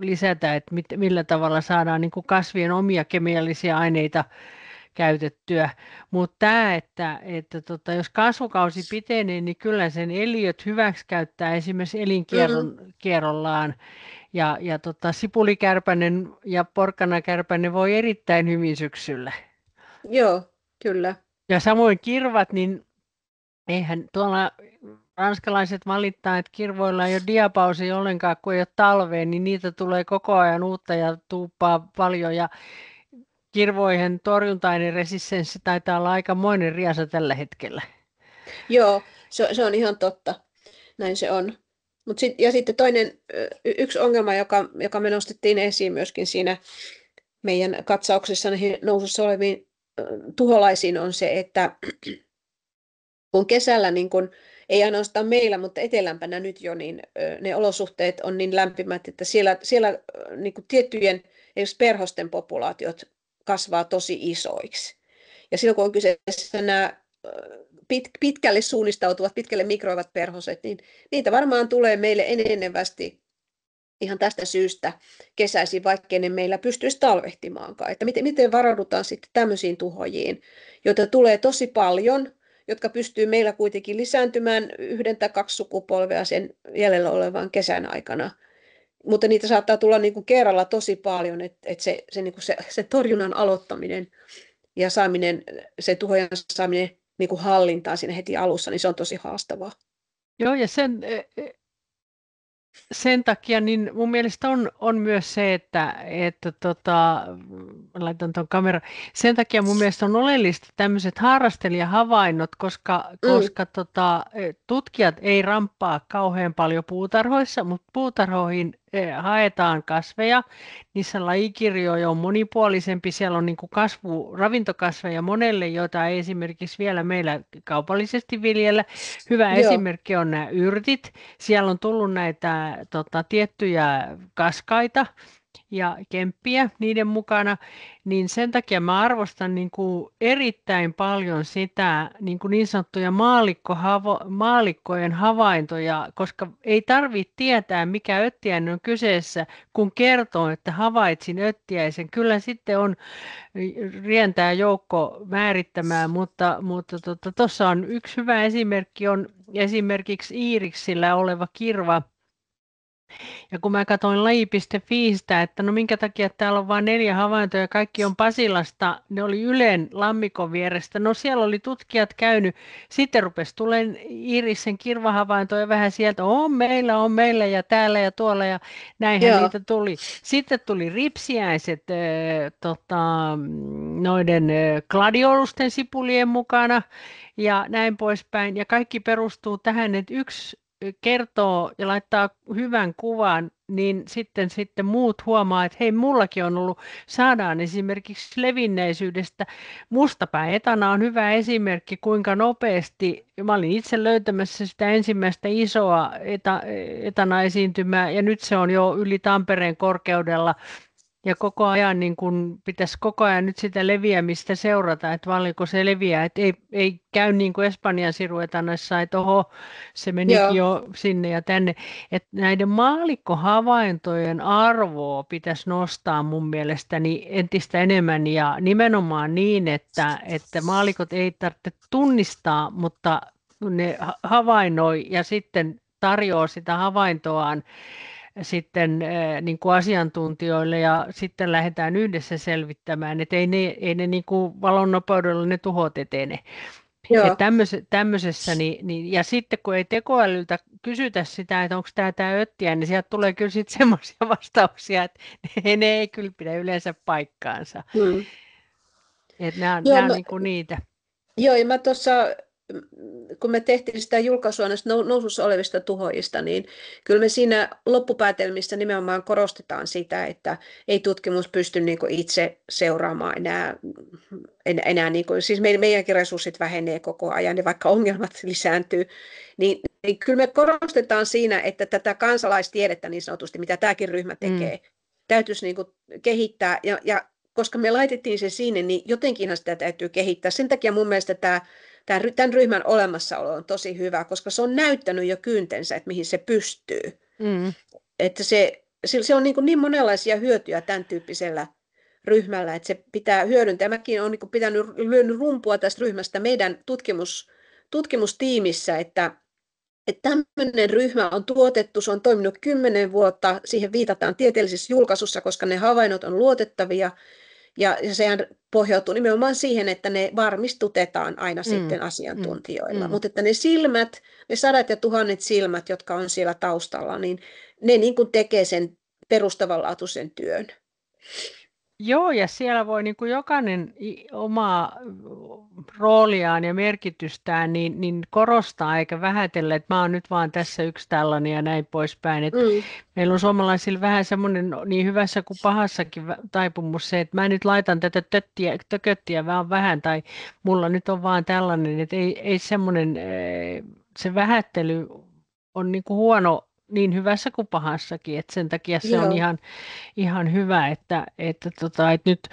A: lisätä, että millä tavalla saadaan niin kuin kasvien omia kemiallisia aineita käytettyä. Mutta tämä, että jos kasvukausi pitenee, niin kyllä sen eliöt hyväksikäyttää esimerkiksi elinkierrollaan. Ja sipulikärpänen ja porkkanakärpänen voi erittäin hyvin syksyllä.
C: Joo, kyllä.
A: Ja samoin kirvat, niin eihän tuolla ranskalaiset valittaa, että kirvoilla ei ole diapausia ollenkaan, kun ei ole talvea, niin niitä tulee koko ajan uutta ja tuuppaa paljon. Ja kirvoihin torjunta-aineen resistenssi taitaa olla aikamoinen riasa tällä hetkellä.
C: Joo, se on ihan totta. Näin se on. Ja sitten toinen, yksi ongelma, joka me nostettiin esiin myöskin siinä meidän katsauksessa näihin nousussa oleviin tuholaisiin, on se, että kun kesällä, niin kun, ei ainoastaan meillä, mutta etelämpänä nyt jo, niin ne olosuhteet on niin lämpimät, että siellä niin kun tiettyjen perhosten populaatiot kasvaa tosi isoiksi. Ja silloin kun on kyseessä nämä pitkälle suunnistautuvat, pitkälle mikroivat perhoset, niin niitä varmaan tulee meille enenevästi ihan tästä syystä kesäisin, vaikkei ne meillä pystyisi talvehtimaankaan. Että miten varaudutaan sitten tämmöisiin tuhojiin, joita tulee tosi paljon, jotka pystyy meillä kuitenkin lisääntymään 1 tai 2 sukupolvea sen jäljellä olevan kesän aikana. Mutta niitä saattaa tulla niin kuin kerralla tosi paljon, että se torjunnan aloittaminen ja se tuhojen saaminen niin kuin hallintaan siinä heti alussa, niin se on tosi haastavaa.
A: Joo, ja sen takia niin mun mielestä on myös se, että laitan tuon kameran. Sen takia mun mielestä on oleellista tämmöiset harrastelijahavainnot, koska tutkijat ei ramppaa kauhean paljon puutarhoissa, mutta puutarhoihin haetaan kasveja. Niissä lajikirjo on monipuolisempi. Siellä on niin kuin ravintokasveja monelle, joita ei esimerkiksi vielä meillä kaupallisesti viljellä. Hyvä esimerkki on nämä yrtit. Siellä on tullut näitä tiettyjä kaskaita ja kemppiä niiden mukana, niin sen takia mä arvostan niin kuin erittäin paljon sitä niin sanottuja maallikkojen havaintoja, koska ei tarvitse tietää, mikä öttiäinen on kyseessä, kun kertoo, että havaitsin öttiäisen. Kyllä sitten on rientää joukko määrittämään, mutta tuossa on yksi hyvä esimerkki, on esimerkiksi iiriksillä oleva kirva, Ja kun mä katsoin laji.fiistä, että no minkä takia täällä on vain 4 havaintoa ja kaikki on Pasilasta, ne oli Ylen lammikon vierestä. No siellä oli tutkijat käynyt, sitten rupesi tulemaan Iirisen kirvahavaintoja vähän sieltä, on meillä ja täällä ja tuolla ja näinhän
C: Joo,
A: niitä tuli. Sitten tuli ripsiäiset noiden gladiolusten sipulien mukana ja näin poispäin. Ja kaikki perustuu tähän, että yksi kertoo ja laittaa hyvän kuvan, niin sitten muut huomaa, että hei, mullakin on ollut, saadaan esimerkiksi levinneisyydestä. Mustapääetana on hyvä esimerkki, kuinka nopeasti, mä olin itse löytämässä sitä ensimmäistä isoa etana esiintymää, ja nyt se on jo yli Tampereen korkeudella, ja koko ajan niin kun pitäisi koko ajan nyt sitä leviämistä seurata, että paljonko se leviää, että ei käy niin kuin Espanjan siruetanoissa, että oho, se menikin
C: joo,
A: jo sinne ja tänne. Että näiden maallikkohavaintojen arvoa pitäisi nostaa mun mielestäni entistä enemmän ja nimenomaan niin, että maallikot ei tarvitse tunnistaa, mutta ne havainnoi ja sitten tarjoaa sitä havaintoaan sitten niin kuin asiantuntijoille ja sitten lähdetään yhdessä selvittämään, että ei ne niin kuin valon nopeudella ne tuhot etene.
C: joo.
A: Että tämmöisessä, niin, ja sitten kun ei tekoälyltä kysytä sitä, että onko tämä öttiä, niin sieltä tulee kyllä sitten semmoisia vastauksia, että ne ei kyllä pidä yleensä paikkaansa.
C: Mm.
A: Että nämä
C: Joo,
A: on niin kuin niitä.
C: Joo, ja mä tuossa, kun me tehtiin sitä julkaisua näistä nousussa olevista tuhoajista, niin kyllä me siinä loppupäätelmissä nimenomaan korostetaan sitä, että ei tutkimus pysty niin kuin itse seuraamaan enää niin kuin, siis meidänkin resurssit vähenee koko ajan, ja vaikka ongelmat lisääntyy, niin kyllä me korostetaan siinä, että tätä kansalaistiedettä niin sanotusti, mitä tämäkin ryhmä tekee, täytyisi niin kuin kehittää, ja koska me laitettiin se sinne, niin jotenkinhan sitä täytyy kehittää. Sen takia mun mielestä tämän ryhmän olemassaolo on tosi hyvä, koska se on näyttänyt jo kyyntensä, että mihin se pystyy. Että se on niin monenlaisia hyötyjä tämän tyyppisellä ryhmällä, että se pitää hyödyntää. Mäkin olen niin lyönyt rumpua tästä ryhmästä meidän tutkimustiimissä, että tämmöinen ryhmä on tuotettu, se on toiminut 10 vuotta, siihen viitataan tieteellisessä julkaisussa, koska ne havainnot on luotettavia, ja sehän pohjautuu nimenomaan siihen, että ne varmistutetaan aina sitten asiantuntijoilla. Mutta että ne silmät, ne 100 ja 1000 silmät, jotka on siellä taustalla, niin ne niin kuin tekee sen perustavanlaatuisen työn.
A: Joo, ja siellä voi niin kuin jokainen omaa rooliaan ja merkitystään niin korostaa eikä vähätellä, että mä oon nyt vaan tässä yksi tällainen ja näin poispäin. Meillä on suomalaisilla vähän semmoinen niin hyvässä kuin pahassakin taipumus se, että mä nyt laitan tätä tököttiä vaan vähän tai mulla nyt on vaan tällainen, että ei semmoinen, se vähättely on niin kuin huono niin hyvässä kuin pahassakin, että sen takia se on ihan hyvä, että nyt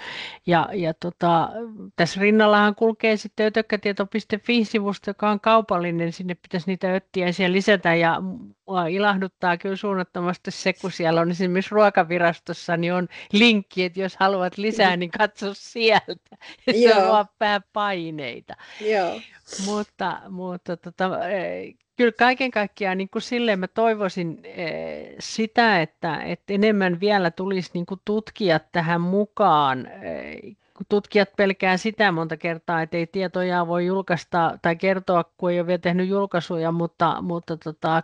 A: tässä rinnallahan kulkee sitten ötökkätieto.fi-sivusto, joka on kaupallinen, sinne pitäisi niitä öttiäisiä lisätä ja mua ilahduttaa kyllä suunnattomasti se, kun siellä on esimerkiksi Ruokavirastossa, niin on linkki, että jos haluat lisää, niin katso sieltä. Se luo pääpaineita. Mutta kyllä kaiken kaikkiaan niin kuin silleen mä toivoisin sitä, että enemmän vielä tulisi niin kuin tutkijat tähän mukaan. Kun tutkijat pelkää sitä monta kertaa, että ei tietoja voi julkaista tai kertoa, kun ei ole vielä tehnyt julkaisuja, mutta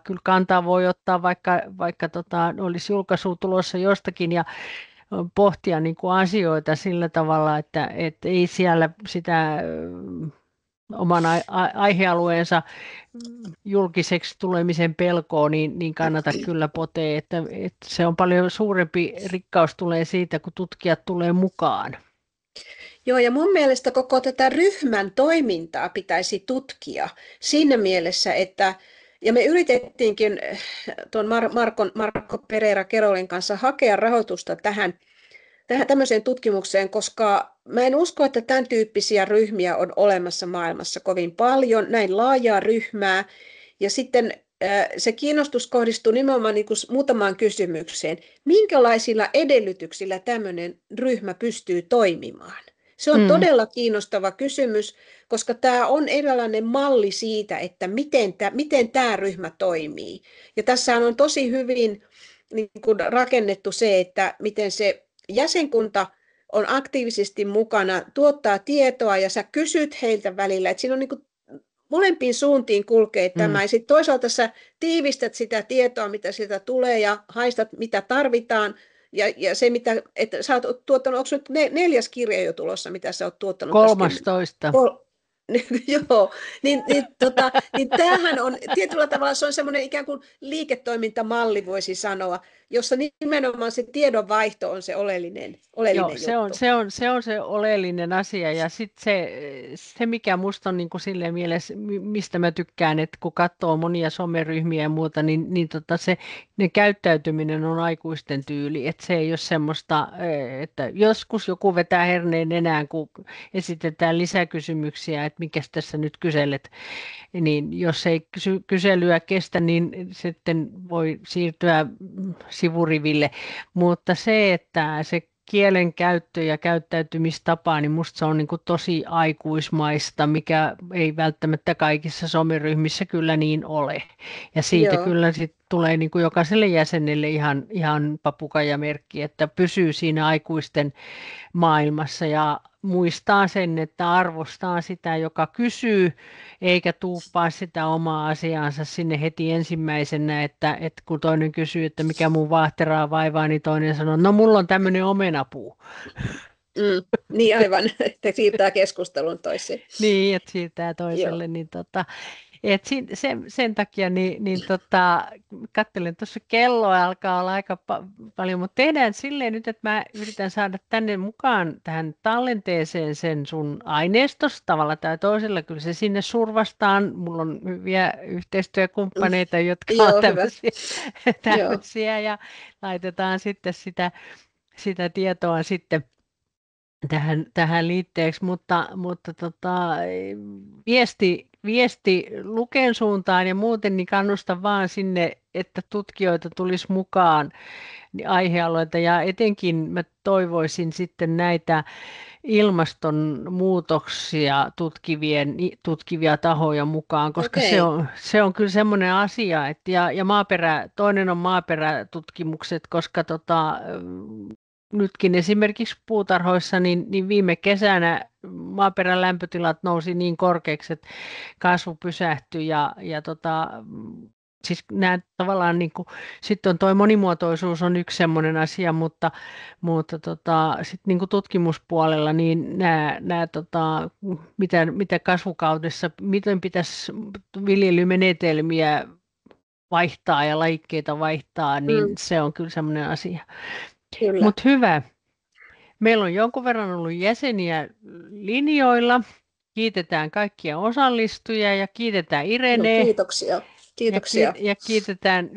A: kyllä kantaa voi ottaa, vaikka olisi julkaisu tulossa jostakin ja pohtia niin kuin asioita sillä tavalla, että ei siellä sitä oman aihealueensa julkiseksi tulemisen pelkoa, niin kannata kyllä potea, että se on paljon suurempi rikkaus tulee siitä, kun tutkijat tulee mukaan.
C: Joo, ja mun mielestä koko tätä ryhmän toimintaa pitäisi tutkia siinä mielessä, että, ja me yritettiinkin tuon Marco Pereira Kerolin kanssa hakea rahoitusta tähän tämmöiseen tutkimukseen, koska mä en usko, että tämän tyyppisiä ryhmiä on olemassa maailmassa kovin paljon, näin laajaa ryhmää, ja sitten se kiinnostus kohdistuu nimenomaan niin kuin muutamaan kysymykseen. Minkälaisilla edellytyksillä tämmöinen ryhmä pystyy toimimaan? Se on todella kiinnostava kysymys, koska tämä on erilainen malli siitä, että miten tämä ryhmä toimii. Ja tässä on tosi hyvin niin kuin rakennettu se, että miten se jäsenkunta on aktiivisesti mukana, tuottaa tietoa ja sä kysyt heiltä välillä, että siinä on niin kuin molempiin suuntiin kulkee tämä. Ja sitten toisaalta sä tiivistät sitä tietoa, mitä sieltä tulee ja haistat, mitä tarvitaan. Ja se, mitä, että sä oot tuottanut, onko nyt 4. kirja jo tulossa, mitä sä oot tuottanut?
A: 13.
C: Joo, niin tämähän on tietyllä tavalla se on semmoinen ikään kuin liiketoimintamalli, voisi sanoa, jossa nimenomaan se tiedonvaihto on se oleellinen
A: Joo,
C: juttu.
A: se on se oleellinen asia ja sitten se mikä musta on niin kuin silleen mielessä, mistä mä tykkään, että kun katsoo monia someryhmiä ja muuta, niin ne käyttäytyminen on aikuisten tyyli, että se ei ole semmoista, että joskus joku vetää herneen enää, kun esitetään lisäkysymyksiä, että mikä tässä nyt kyselet, niin jos ei kyselyä kestä, niin sitten voi siirtyä sivuriville, mutta se, että se kielen käyttö ja käyttäytymistapa, niin musta se on niin kuin tosi aikuismaista, mikä ei välttämättä kaikissa someryhmissä kyllä niin ole. Ja siitä
C: Joo.
A: kyllä sit tulee niin kuin jokaiselle jäsenelle ihan papukaijamerkki, että pysyy siinä aikuisten maailmassa ja muistaa sen, että arvostaa sitä, joka kysyy, eikä tuuppaa sitä omaa asiaansa sinne heti ensimmäisenä, että kun toinen kysyy, että mikä mun vaahteraa vaivaa, niin toinen sanoo, no mulla on tämmöinen omenapuu.
C: Niin aivan, että siirtää keskustelun toiseen.
A: Niin, että siirtää toiselle, niin sen takia katselen tuossa kelloa, alkaa olla aika paljon, mutta tehdään silleen nyt, että mä yritän saada tänne mukaan tähän tallenteeseen sen sun aineistosta tavalla tai toisella, kyllä se sinne survastaan, mulla on hyviä yhteistyökumppaneita, jotka on tämmöisiä ja laitetaan sitten sitä tietoa sitten tähän liitteeksi, mutta viesti Luken suuntaan ja muuten niin kannustan vaan sinne, että tutkijoita tulisi mukaan aihealueita ja etenkin mä toivoisin sitten näitä ilmastonmuutoksia tutkivia tahoja mukaan, koska se on kyllä semmoinen asia, että toinen on maaperätutkimukset, koska nytkin esimerkiksi puutarhoissa, niin viime kesänä maaperän lämpötilat nousi niin korkeaksi, että kasvu pysähtyi siis nämä tavallaan sitten on tuo monimuotoisuus on yksi semmoinen asia, mutta sitten tutkimuspuolella niin mitä kasvukaudessa, miten pitäisi viljelymenetelmiä vaihtaa ja lajikkeita vaihtaa, niin se on kyllä semmoinen asia. Mutta hyvä. Meillä on jonkun verran ollut jäseniä linjoilla. Kiitetään kaikkia osallistujia ja kiitetään Irenee.
C: Kiitoksia.
A: Ja kiitetään,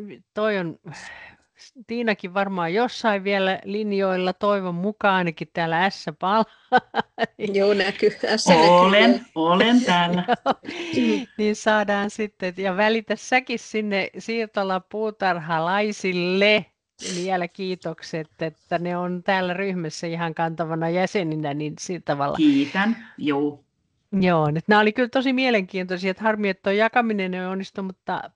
A: Tiinakin varmaan jossain vielä linjoilla, toivon mukaan ainakin täällä S-pal.
C: Joo, näkyy.
B: Olen täällä.
A: Niin saadaan sitten, ja välitä säkin sinne siirtolapuutarhalaisille vielä kiitokset, että ne on täällä ryhmässä ihan kantavana jäseninä, niin sillä tavalla.
B: Kiitän, joo.
A: Joo, nyt nämä oli kyllä tosi mielenkiintoisia, että harmi, että tuo jakaminen ei onnistu, mutta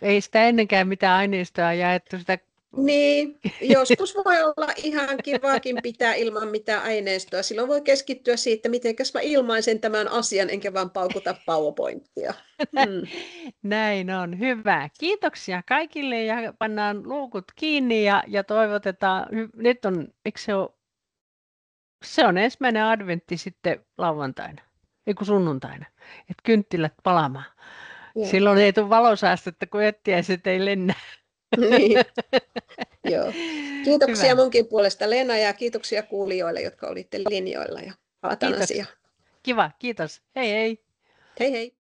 A: ei sitä ennenkään mitään aineistoa jaettu sitä.
C: Niin, joskus voi olla ihan kivaakin pitää ilman mitään aineistoa. Silloin voi keskittyä siitä, mitenkäs mä ilmaisen tämän asian, enkä vaan paukuta PowerPointia.
A: Näin on, hyvä. Kiitoksia kaikille ja pannaan luukut kiinni ja toivotetaan, nyt on, eikö se on ensimmäinen adventti sitten lauantaina, eikö sunnuntaina, että kynttilät palamaan. Joo. Silloin ei tule valosäästettä, kun etiäiset ei lennä.
C: Niin. Joo. Kiitoksia munkin puolesta Leena ja kiitoksia kuulijoille, jotka olitte linjoilla ja palataan asiaan.
A: Kiva, kiitos. Hei hei.
C: Hei hei.